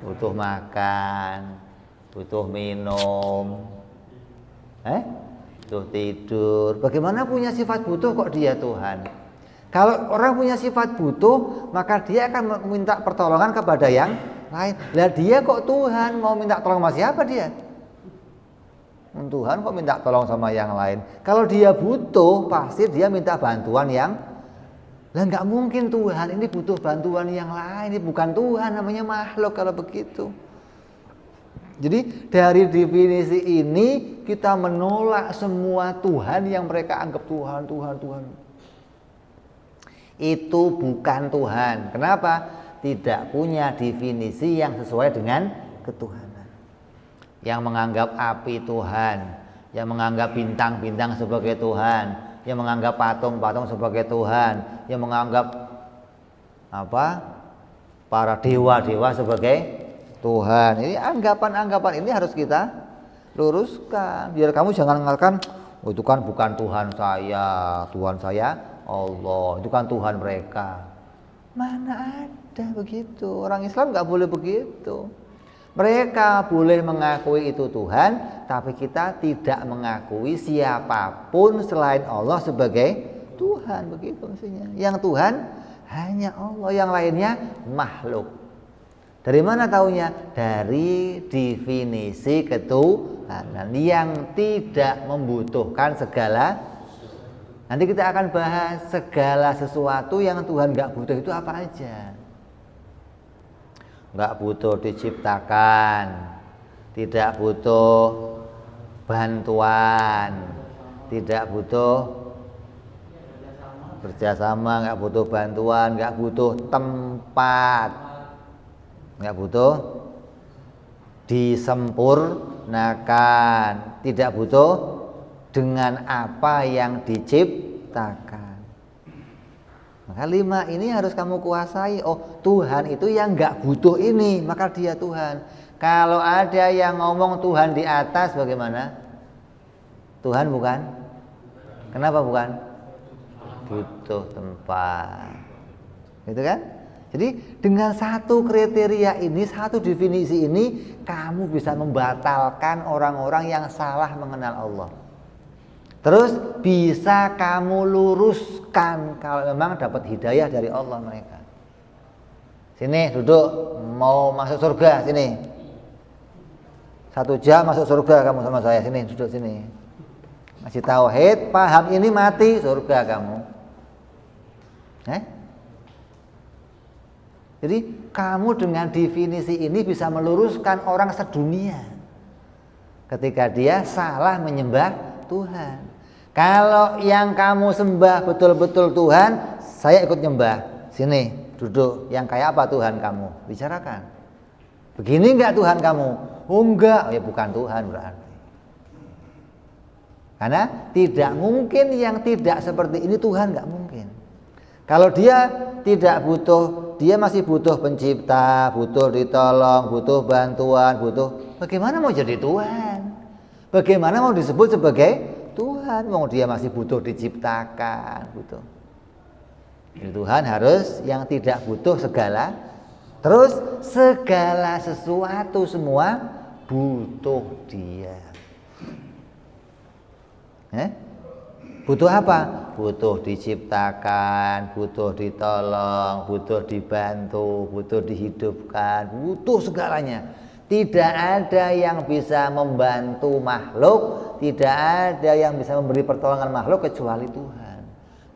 Butuh makan, butuh minum, butuh tidur. Bagaimana punya sifat butuh kok dia Tuhan? Kalau orang punya sifat butuh, maka dia akan meminta pertolongan kepada yang lain. Lah dia kok Tuhan, mau minta tolong sama siapa dia? Tuhan kok minta tolong sama yang lain? Kalau dia butuh, pasti dia minta bantuan yang. Lah nggak mungkin Tuhan ini butuh bantuan yang lain. Ini bukan Tuhan, namanya makhluk kalau begitu. Jadi dari definisi ini kita menolak semua Tuhan yang mereka anggap Tuhan. Itu bukan Tuhan. Kenapa? Tidak punya definisi yang sesuai dengan ketuhanan. Yang menganggap api Tuhan, yang menganggap bintang-bintang sebagai Tuhan, yang menganggap patung-patung sebagai Tuhan, yang menganggap para dewa-dewa sebagai Tuhan. Ini anggapan-anggapan ini harus kita luruskan, biar kamu jangan mengatakan, oh, itu kan bukan Tuhan saya Allah, itu kan Tuhan mereka. Mana ada begitu, orang Islam nggak boleh begitu. Mereka boleh mengakui itu Tuhan, tapi kita tidak mengakui siapapun selain Allah sebagai Tuhan, begitu mestinya. Yang Tuhan hanya Allah, yang lainnya makhluk. Dari mana taunya? Dari definisi ketuhanan yang tidak membutuhkan segala. Nanti kita akan bahas segala sesuatu yang Tuhan nggak butuh itu apa aja. Nggak butuh diciptakan, tidak butuh bantuan, tidak butuh kerjasama, nggak butuh bantuan, nggak butuh tempat, nggak butuh disempurnakan, tidak butuh dengan apa yang diciptakan. Maka 5 ini harus kamu kuasai. Oh, Tuhan itu yang nggak butuh ini, maka dia Tuhan. Kalau ada yang ngomong Tuhan di atas, bagaimana? Tuhan bukan? Kenapa bukan? Butuh tempat. Gitu kan? Jadi dengan satu kriteria ini, satu definisi ini, kamu bisa membatalkan orang-orang yang salah mengenal Allah. Terus bisa kamu luruskan kalau memang dapat hidayah dari Allah mereka. Sini duduk, mau masuk surga, sini. 1 jam masuk surga kamu sama saya, sini duduk sini. Masih tauhid, paham ini, mati surga kamu. Jadi kamu dengan definisi ini bisa meluruskan orang sedunia ketika dia salah menyembah Tuhan. Kalau yang kamu sembah betul-betul Tuhan, saya ikut nyembah. Sini, duduk. Yang kayak apa Tuhan kamu? Bicarakan. Begini enggak Tuhan kamu? Oh enggak, ya bukan Tuhan berarti. Karena tidak mungkin yang tidak seperti ini Tuhan, enggak mungkin. Kalau dia tidak butuh, dia masih butuh pencipta, butuh ditolong, butuh bantuan, bagaimana mau jadi Tuhan? Bagaimana mau disebut sebagai Tuhan? Mau dia masih butuh diciptakan, butuh. Jadi Tuhan harus yang tidak butuh segala, terus segala sesuatu semua butuh dia. Butuh apa? Butuh diciptakan, butuh ditolong, butuh dibantu, butuh dihidupkan, butuh segalanya. Tidak ada yang bisa membantu makhluk, tidak ada yang bisa memberi pertolongan makhluk kecuali Tuhan.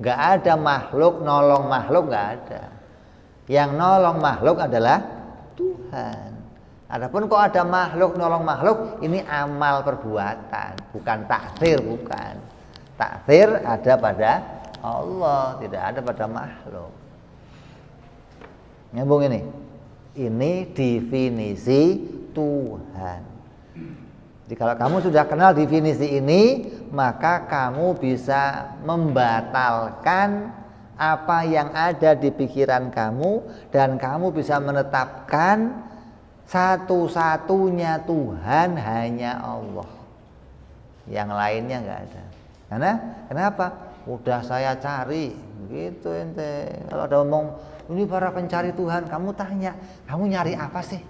Gak ada makhluk nolong makhluk, gak ada. Yang nolong makhluk adalah Tuhan. Adapun kok ada makhluk nolong makhluk, ini amal perbuatan, bukan takdir, bukan. Takdir ada pada Allah, tidak ada pada makhluk. Nyambung ini. Ini definisi Tuhan. Jadi kalau kamu sudah kenal definisi ini, maka kamu bisa membatalkan apa yang ada di pikiran kamu, dan kamu bisa menetapkan satu-satunya Tuhan hanya Allah. Yang lainnya enggak ada. Karena kenapa? Udah saya cari, gitu ente. Kalau ada ngomong ini para pencari Tuhan, kamu tanya, kamu nyari apa sih?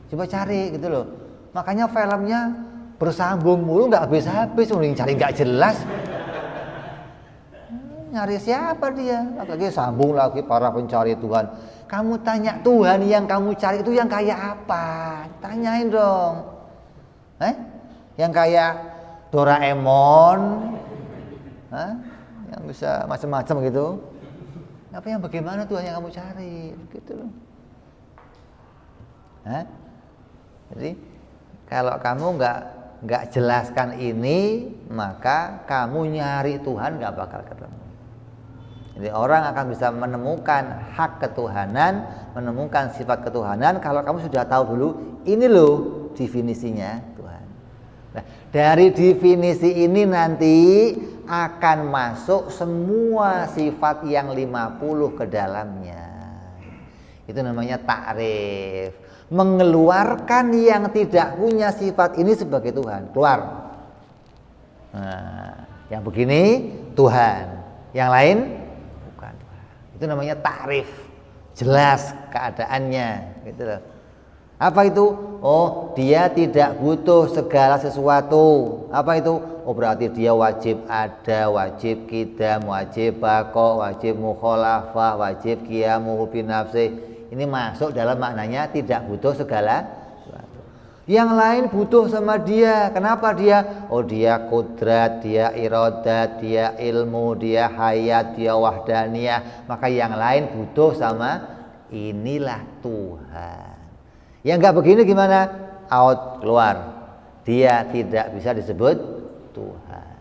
Coba cari gitu loh. Makanya filmnya bersambung mulu, nggak habis-habis, mending cari nggak jelas. Nyari siapa dia? Lagi sambung lagi para pencari Tuhan. Kamu tanya Tuhan yang kamu cari itu yang kayak apa? Tanyain dong. Yang kayak Doraemon, yang bisa macam-macam gitu. Apa yang bagaimana Tuhan yang kamu cari? Gitu loh. Jadi kalau kamu nggak jelaskan ini, maka kamu nyari Tuhan nggak bakal ketemu. Jadi orang akan bisa menemukan hak ketuhanan, menemukan sifat ketuhanan kalau kamu sudah tahu dulu ini loh definisinya Tuhan. Nah, dari definisi ini nanti akan masuk semua sifat yang 50 ke dalamnya. Itu namanya ta'rif. Mengeluarkan yang tidak punya sifat ini sebagai Tuhan. Keluar. Nah, yang begini Tuhan, yang lain bukan Tuhan. Itu namanya ta'rif. Jelas keadaannya, gitu loh. Apa itu? Oh, dia tidak butuh segala sesuatu. Apa itu? Oh, berarti dia wajib ada, wajib qidam, wajib baqa, wajib mukhalafah, wajib qiyamuhu binafsi. Ini masuk dalam maknanya tidak butuh segala sesuatu. Yang lain butuh sama dia. Kenapa dia? Oh, dia qudrat, dia iradat, dia ilmu, dia hayat, dia wahdaniyah. Maka yang lain butuh sama inilah Tuhan. Yang enggak begini gimana? Out, keluar. Dia tidak bisa disebut Tuhan.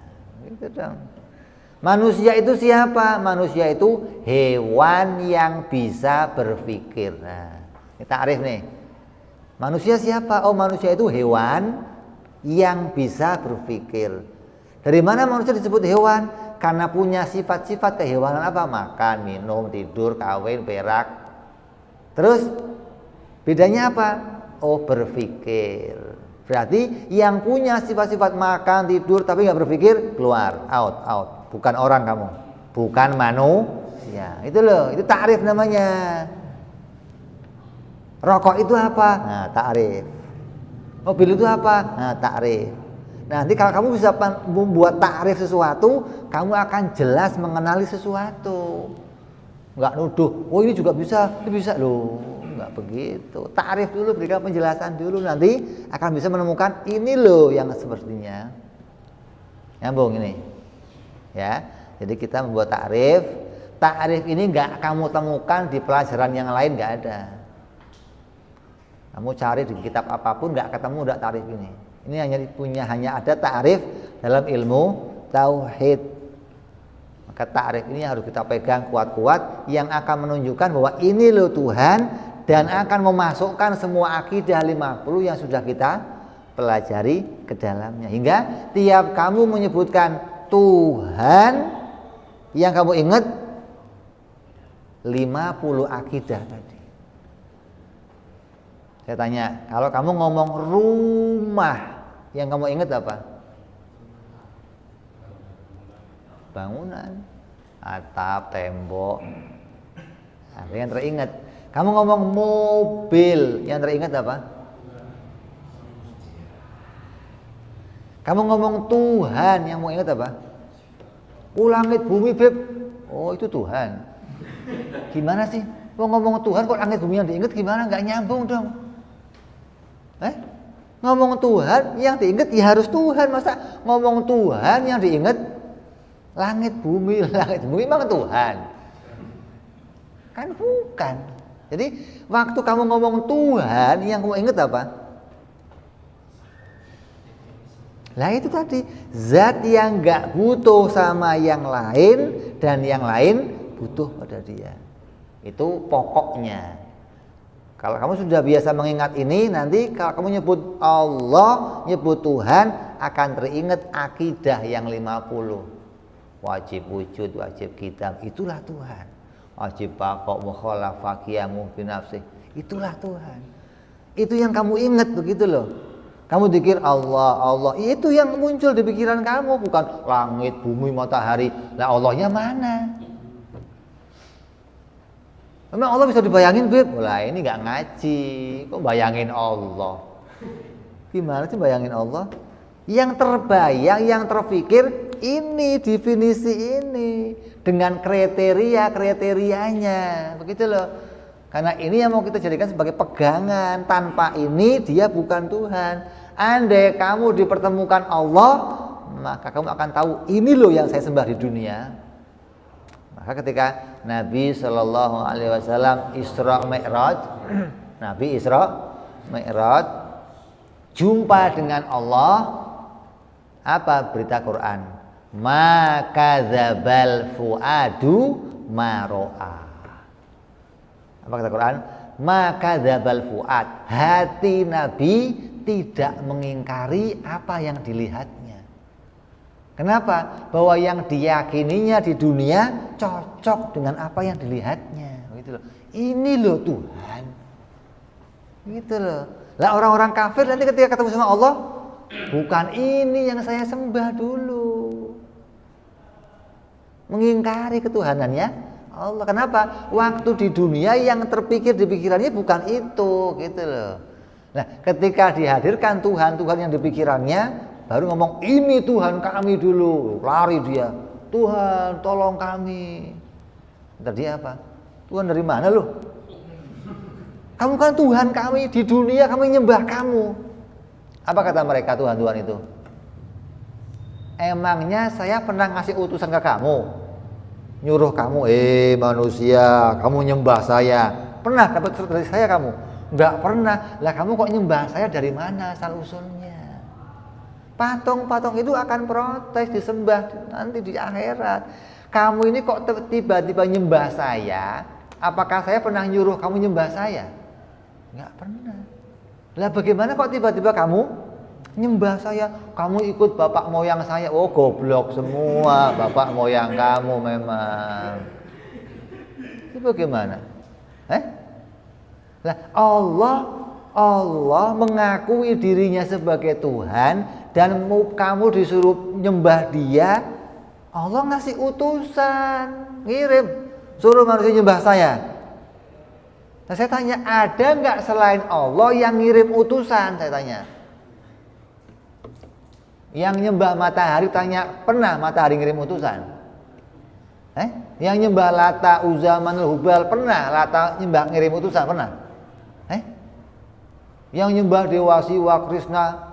Gitu dong. Manusia itu siapa? Manusia itu hewan yang bisa berpikir. Nah, ini takrif nih. Manusia siapa? Oh, manusia itu hewan yang bisa berpikir. Dari mana manusia disebut hewan? Karena punya sifat-sifat kehewanan apa? Makan, minum, tidur, kawin, berak. Terus bedanya apa? Oh, berpikir. Berarti yang punya sifat-sifat makan, tidur tapi nggak berpikir, keluar, out. Bukan orang kamu, bukan manusia. Itu loh, itu ta'rif namanya. Rokok itu apa? Nah, ta'rif. Mobil itu apa? Nah, ta'rif. Nanti kalau kamu bisa membuat ta'rif sesuatu, kamu akan jelas mengenali sesuatu. Nggak nuduh, oh ini juga bisa, ini bisa loh. Enggak begitu. Ta'rif dulu, berikan penjelasan dulu, nanti akan bisa menemukan ini loh yang sepertinya. Nyambung ini. Ya. Jadi kita membuat ta'rif. Ta'rif ini enggak kamu temukan di pelajaran yang lain, enggak ada. Kamu cari di kitab apapun enggak ketemu enggak ta'rif ini. Ini hanya ada ta'rif dalam ilmu tauhid. Maka ta'rif ini harus kita pegang kuat-kuat yang akan menunjukkan bahwa ini loh Tuhan. Dan akan memasukkan semua akidah 50 yang sudah kita pelajari ke dalamnya. Hingga tiap kamu menyebutkan Tuhan, yang kamu ingat 50 akidah tadi. Saya tanya, kalau kamu ngomong rumah, yang kamu ingat apa? Bangunan, atap, tembok. Ada yang teringat. Kamu ngomong mobil, yang teringat apa? Kamu ngomong Tuhan, yang mau ingat apa? Langit bumi, Beb. Oh, itu Tuhan. Gimana sih? Mau ngomong Tuhan kok langit bumi yang diingat gimana? Nggak nyambung dong. Ngomong Tuhan, yang diingat ya harus Tuhan. Masa ngomong Tuhan yang diingat langit bumi memang Tuhan? Kan bukan. Jadi waktu kamu ngomong Tuhan, yang kamu ingat apa? Lah itu tadi, zat yang gak butuh sama yang lain dan yang lain butuh pada dia. Itu pokoknya. Kalau kamu sudah biasa mengingat ini, nanti kalau kamu nyebut Allah, nyebut Tuhan, akan teringat akidah yang 50. Wajib wujud, wajib qidam, itulah Tuhan. Wajib baqa, mukhalafah, qiyamuhu binafsi, itulah Tuhan. Itu yang kamu ingat begitu loh. Kamu pikir Allah, itu yang muncul di pikiran kamu, bukan langit, bumi, matahari. Lah Allahnya mana? Memang Allah bisa dibayangin, Beb? Lah ini nggak ngaji, kok bayangin Allah? Gimana sih bayangin Allah? Yang terbayang, yang terfikir ini, definisi ini dengan kriteria-kriterianya, begitu loh. Karena ini yang mau kita jadikan sebagai pegangan. Tanpa ini dia bukan Tuhan. Andai kamu dipertemukan Allah, maka kamu akan tahu ini loh yang saya sembah di dunia. Maka ketika Nabi Shallallahu Alaihi Wasallam Isra Mi'raj, Nabi Isra Mi'raj jumpa dengan Allah, apa berita Quran? Maka dzabal fuadu maro'a. Apa kata Quran? Maka dzabal fuad, hati Nabi tidak mengingkari apa yang dilihatnya. Kenapa? Bahwa yang diyakininya di dunia cocok dengan apa yang dilihatnya. Gitu loh. Ini loh Tuhan. Gitu loh. Lah orang-orang kafir nanti ketika ketemu sama Allah, bukan ini yang saya sembah dulu. Mengingkari ketuhanannya Allah. Kenapa? Waktu di dunia yang terpikir di pikirannya bukan itu, gitu loh. Nah, ketika dihadirkan Tuhan yang di pikirannya, baru ngomong ini Tuhan kami dulu. Lari dia. Tuhan, tolong kami. Tadi apa? Tuhan dari mana loh? Kamu kan Tuhan kami di dunia, kami nyembah kamu. Apa kata mereka Tuhan-Tuhan itu? Emangnya saya pernah ngasih utusan ke kamu? Nyuruh kamu, manusia, kamu nyembah saya. Pernah dapat surat dari saya kamu? Enggak pernah. Lah kamu kok nyembah saya dari mana asal usulnya? Patung-patung itu akan protes disembah nanti di akhirat. Kamu ini kok tiba-tiba nyembah saya? Apakah saya pernah nyuruh kamu nyembah saya? Enggak pernah. Lah bagaimana kok tiba-tiba kamu nyembah saya? Kamu ikut bapak moyang saya. Oh goblok semua bapak moyang kamu memang. Itu bagaimana? Lah Allah mengakui dirinya sebagai Tuhan dan kamu disuruh nyembah dia. Allah ngasih utusan, ngirim, suruh manusia nyembah saya. Nah saya tanya, ada nggak selain Allah yang ngirim utusan? Saya tanya. Yang nyembah matahari tanya, pernah matahari ngirim utusan? Yang nyembah Lata, Uzza, Manul, Hubal, pernah Lata ngirim utusan? Pernah? Yang nyembah Dewa Siwa, Krishna,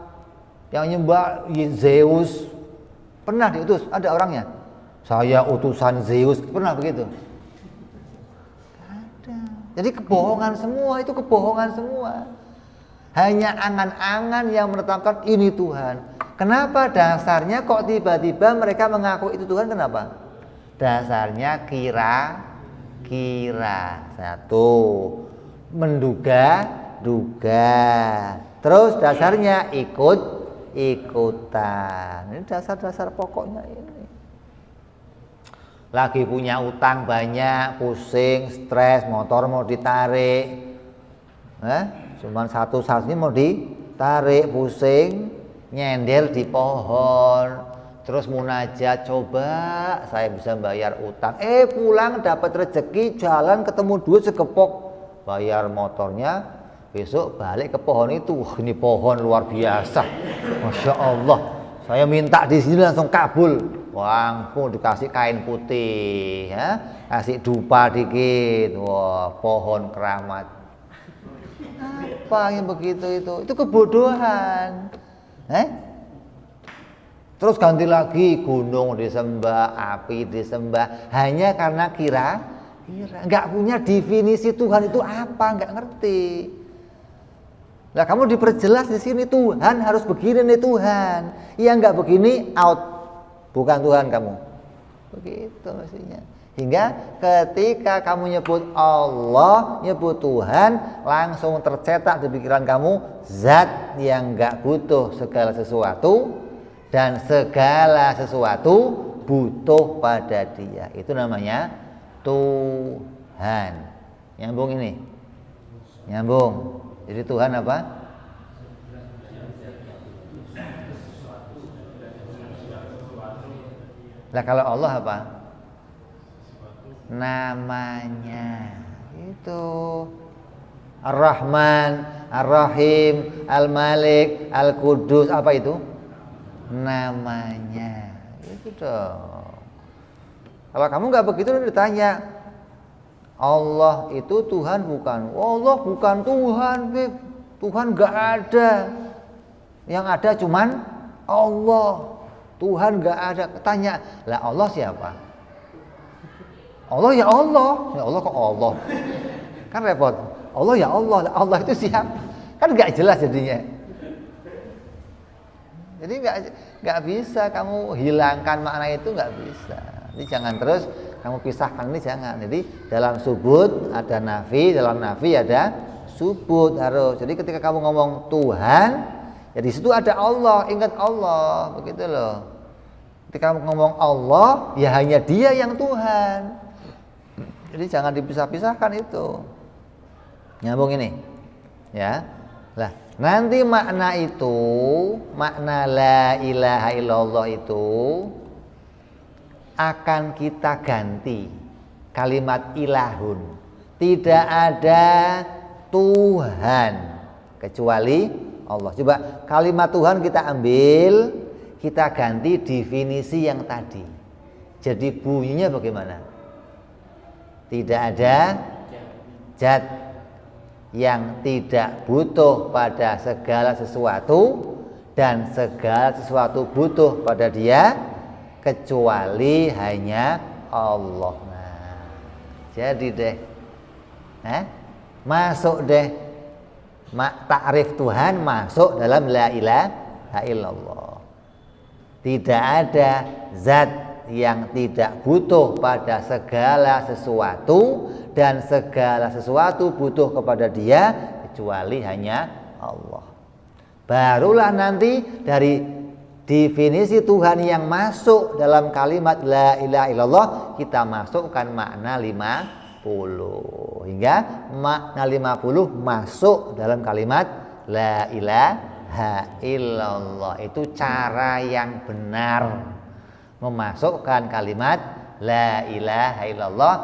yang nyembah Zeus, pernah diutus? Ada orangnya? Saya utusan Zeus, pernah begitu? Ada. Jadi kebohongan semua, itu kebohongan semua. Hanya angan-angan yang menetapkan ini Tuhan. Kenapa dasarnya kok tiba-tiba mereka mengaku itu Tuhan? Kenapa? Dasarnya kira. Satu, menduga. Terus dasarnya ikutan. Ini dasar-dasar pokoknya ini. Lagi punya utang banyak, pusing, stres, motor mau ditarik. Cuman satu-satunya mau ditarik, pusing, nyender di pohon. Terus munajat, coba saya bisa bayar utang. Pulang dapat rezeki, jalan ketemu duit segepok, bayar motornya. Besok balik ke pohon itu. Wah, ini pohon luar biasa. Masya Allah. Saya minta di sini langsung kabul. Wangku dikasih kain putih, kasih dupa dikit. Wah, pohon keramat. Apa yang begitu itu? Itu kebodohan. Terus ganti lagi gunung disembah, api disembah, hanya karena kira. Nggak punya definisi Tuhan itu apa, nggak ngerti. Nah kamu diperjelas di sini Tuhan harus begini nih Tuhan. Yang nggak begini out, bukan Tuhan kamu. Begitu mestinya. Hingga ketika kamu nyebut Allah, nyebut Tuhan, langsung tercetak di pikiran kamu zat yang nggak butuh segala sesuatu dan segala sesuatu butuh pada Dia. Itu namanya Tuhan. Nyambung ini? Nyambung. Jadi Tuhan apa? Lah kalau Allah apa? Namanya. Itu Ar-Rahman, Ar-Rahim, Al-Malik, Al-Qudus, apa itu? Namanya. Itu dong. Kalau kamu nggak begitu ditanya, Allah itu Tuhan bukan? Allah bukan Tuhan, Beb. Tuhan nggak ada. Yang ada cuman Allah. Tuhan nggak ada. Tanya, lah Allah siapa? Allah ya Allah. Ya Allah kok Allah? Kan repot. Allah ya Allah. Allah itu siapa? Kan nggak jelas jadinya. Jadi nggak bisa kamu hilangkan makna itu, nggak bisa. Jadi jangan terus kamu pisahkan ini, jangan. Jadi dalam subut ada nafi, dalam nafi ada subut harus. Jadi ketika kamu ngomong Tuhan, Jadi situ ada Allah, ingat Allah, begitu loh. Ketika ngomong Allah, ya hanya Dia yang Tuhan. Jadi jangan dipisah-pisahkan itu. Nyambung ini, ya. Lah, nanti makna itu, makna la ilaha illallah itu akan kita ganti kalimat ilahun. Tidak ada Tuhan kecuali Allah. Coba kalimat Tuhan kita ambil, kita ganti definisi yang tadi. Jadi bunyinya bagaimana? Tidak ada zat yang tidak butuh pada segala sesuatu dan segala sesuatu butuh pada Dia kecuali hanya Allah. Nah, jadi deh, masuk deh takrif Tuhan masuk dalam la ilaha illallah. Tidak ada zat yang tidak butuh pada segala sesuatu dan segala sesuatu butuh kepada Dia kecuali hanya Allah. Barulah nanti dari definisi Tuhan yang masuk dalam kalimat la ilaha illallah kita masukkan makna 50 hingga makna 50 masuk dalam kalimat la ilaha illallah. Itu cara yang benar memasukkan kalimat la ilaha illallah,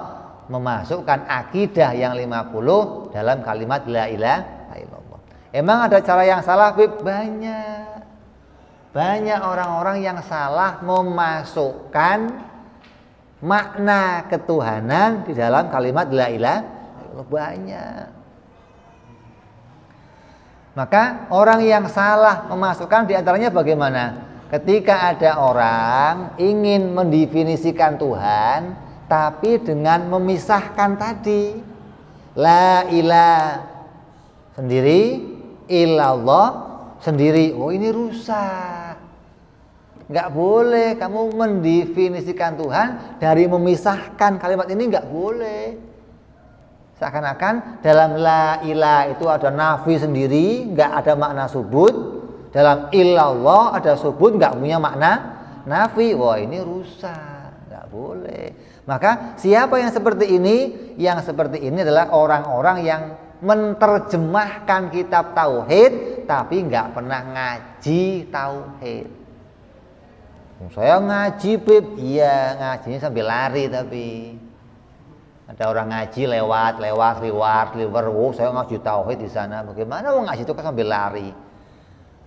memasukkan akidah yang 50 dalam kalimat la ilaha illallah. Emang ada cara yang salah, Bib? Banyak orang-orang yang salah memasukkan makna ketuhanan di dalam kalimat la ilaha illallah. Banyak. Maka orang yang salah memasukkan diantaranya bagaimana? Ketika ada orang ingin mendefinisikan Tuhan tapi dengan memisahkan tadi la ilaha sendiri, illallah sendiri. Oh, ini rusak. Nggak boleh kamu mendefinisikan Tuhan dari memisahkan kalimat ini, nggak boleh. Seakan-akan dalam la ilaha itu ada nafi sendiri, nggak ada makna subut. Dalam illallah ada subut, nggak punya makna nafi. Wah, ini rusak, nggak boleh. Maka siapa yang seperti ini? Yang seperti ini adalah orang-orang yang menerjemahkan kitab tauhid tapi nggak pernah ngaji tauhid. Saya ngaji, Bib. Iya, ngajinya sambil lari. Tapi ada orang ngaji lewat liwar. Oh, saya ngaji tauhid di sana. Bagaimana mau ngaji itu kan sambil lari?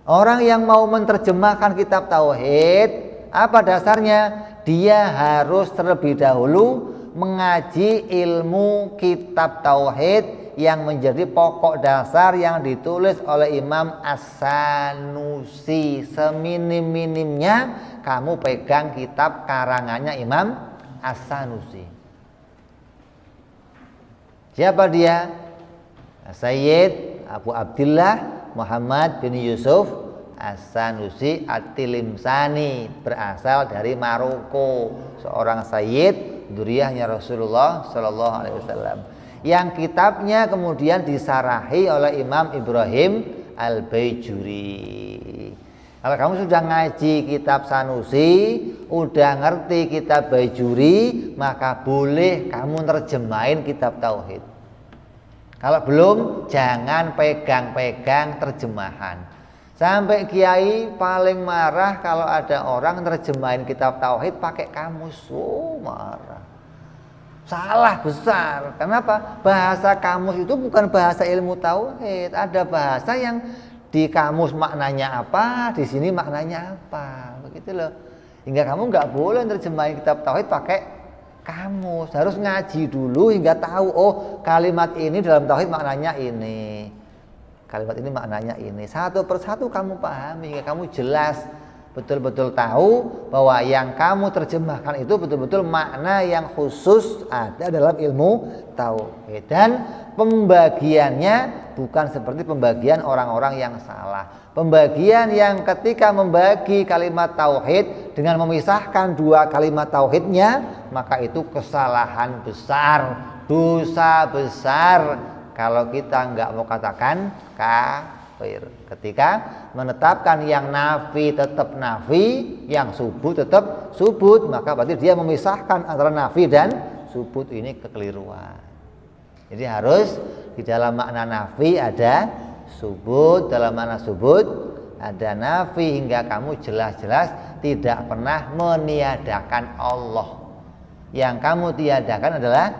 Orang yang mau menerjemahkan kitab tauhid, apa dasarnya? Dia harus terlebih dahulu mengaji ilmu kitab tauhid yang menjadi pokok dasar yang ditulis oleh Imam As-Sanusi. Seminim-minimnya kamu pegang kitab karangannya Imam As-Sanusi. Siapa dia? Sayyid Abu Abdillah Muhammad bin Yusuf As-Sanusi At-Tilimsani, berasal dari Maroko, seorang sayyid dzurriyyahnya Rasulullah sallallahu alaihi wasallam. Yang kitabnya kemudian disarahi oleh Imam Ibrahim Al-Baijuri. Kalau kamu sudah ngaji kitab Sanusi, udah ngerti kitab Baijuri, maka boleh kamu terjemahin kitab tauhid. Kalau belum, jangan pegang-pegang terjemahan. Sampai kiai paling marah kalau ada orang terjemahin kitab tauhid pakai kamus. Oh, marah. Salah besar. Kenapa? Bahasa kamus itu bukan bahasa ilmu tauhid. Ada bahasa yang di kamus maknanya apa, di sini maknanya apa. Begitu loh. Hingga kamu nggak boleh terjemahin kitab tauhid pakai kamus, harus ngaji dulu hingga tahu, oh kalimat ini dalam tauhid maknanya ini, kalimat ini maknanya ini. Satu persatu kamu pahami hingga kamu jelas, betul-betul tahu bahwa yang kamu terjemahkan itu betul-betul makna yang khusus ada dalam ilmu tauhid. Dan pembagiannya bukan seperti pembagian orang-orang yang salah. Pembagian yang ketika membagi kalimat tauhid dengan memisahkan dua kalimat tauhidnya, maka itu kesalahan besar, dosa besar. Kalau kita nggak mau katakan kafir. kafir. Ketika menetapkan yang nafi tetap nafi, yang subut tetap subut, maka berarti dia memisahkan antara nafi dan subut. Ini kekeliruan. Jadi harus di dalam makna nafi ada subut, dalam makna subut ada nafi, hingga kamu jelas-jelas tidak pernah meniadakan Allah. Yang kamu tiadakan adalah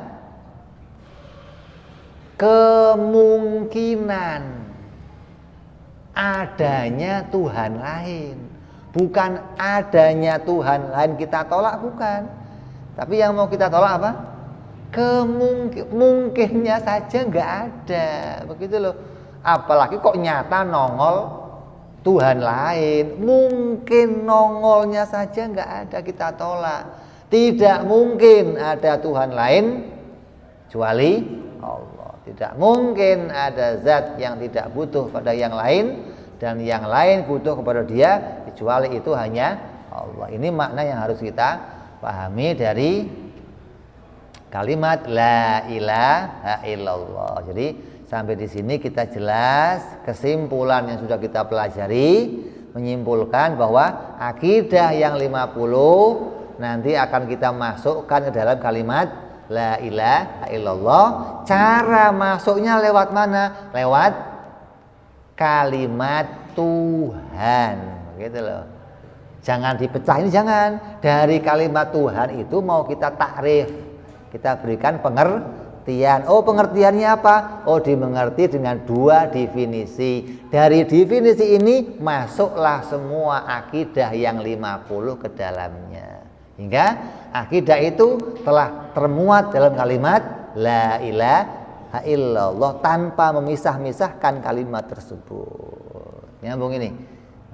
kemungkinan adanya Tuhan lain, bukan adanya Tuhan lain kita tolak, bukan. Tapi yang mau kita tolak apa? Mungkinnya saja nggak ada, begitu loh. Apalagi kok nyata nongol Tuhan lain, mungkin nongolnya saja nggak ada, kita tolak. Tidak mungkin ada Tuhan lain kecuali Allah. Tidak mungkin ada zat yang tidak butuh pada yang lain dan yang lain butuh kepada dia, kecuali itu hanya Allah. Ini makna yang harus kita pahami dari kalimat la ilaha illallah. Jadi sampai di sini kita jelas kesimpulan yang sudah kita pelajari, menyimpulkan bahwa akidah yang 50 nanti akan kita masukkan ke dalam kalimat la ilaha illallah. Cara masuknya lewat mana? Lewat kalimat Tuhan, gitu loh. Jangan dipecah, ini jangan. Dari kalimat Tuhan itu mau kita takrif, kita berikan pengertian. Oh, pengertiannya apa? Oh, dimengerti dengan 2 definisi. Dari definisi ini masuklah semua akidah yang 50 ke dalamnya. Hingga akidah itu telah termuat dalam kalimat la ilaha illallah tanpa memisah-misahkan kalimat tersebut. Nyambung ini.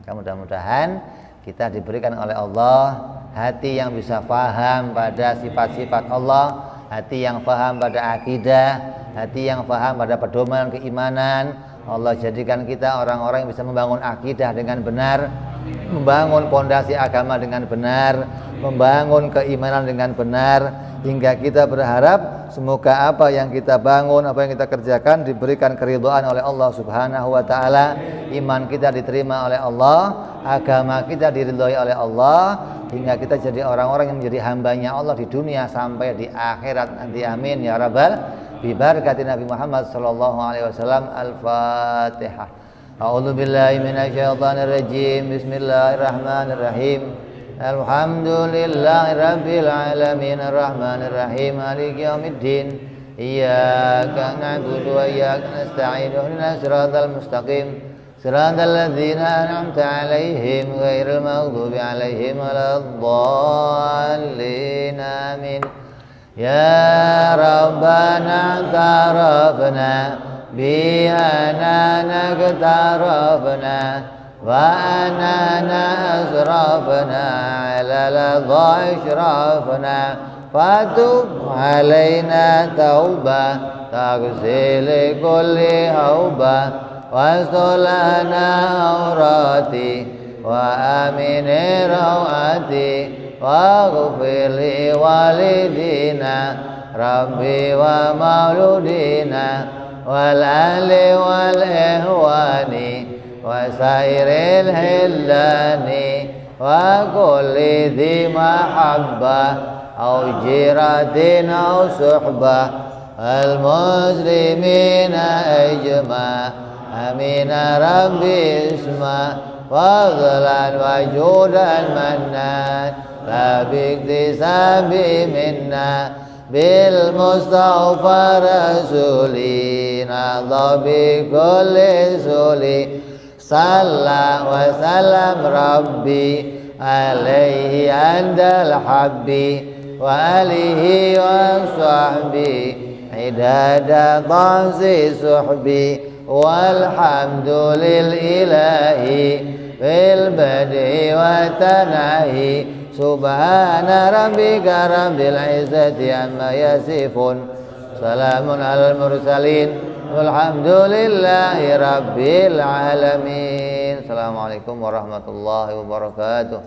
Maka mudah-mudahan kita diberikan oleh Allah hati yang bisa paham pada sifat-sifat Allah, hati yang paham pada akidah, hati yang paham pada pedoman keimanan. Allah jadikan kita orang-orang yang bisa membangun akidah dengan benar, membangun pondasi agama dengan benar, membangun keimanan dengan benar, hingga kita berharap semoga apa yang kita bangun, apa yang kita kerjakan diberikan keridhaan oleh Allah Subhanahu wa taala, iman kita diterima oleh Allah, agama kita diridhoi oleh Allah, hingga kita jadi orang-orang yang menjadi hambanya Allah di dunia sampai di akhirat nanti. Amin ya rabbal bi barakati Nabi Muhammad sallallahu alaihi wasallam. Al-Fatihah. A'udzu billahi minasyaitonir rajim. Bismillahirrahmanirrahim. Alhamdulillahi rabbil alamin arrahmanir rahim maliki yaumiddin. Iyyaka na'budu wa iyyaka nasta'in. Ihdinas siratal mustaqim. Siratal ladzina an'amta 'alaihim ghairil maghdubi 'alaihim waladdallin. Amin. Ya Rabbana tarafna bi anana tarafna wa anana asrafna ala ladha ishrafna fatub alaina tauba taghsil kulli hauba wastolana aurati wa amin rawati waghfir li walidina rabbi wa mauludina wal ali wal ihwani wa sairil hillani wa kulli dhi mahabbah au jiratin au suhbah al muslimina ajma amina rabbi isma fadlan wa judan mannan la biktisabi minna bil mustafa rasulina dhabi kulli suli salla wa salam rabbi alaihi andal habbi wa alihi wa sahbi idada tansi suhbi walhamdulil ilahi bil badi wa tanahi subhana rabbika rabbil izzati amma yasifun salamun alal mursalin walhamdulillahi rabbil alamin. Assalamualaikum warahmatullahi wabarakatuh.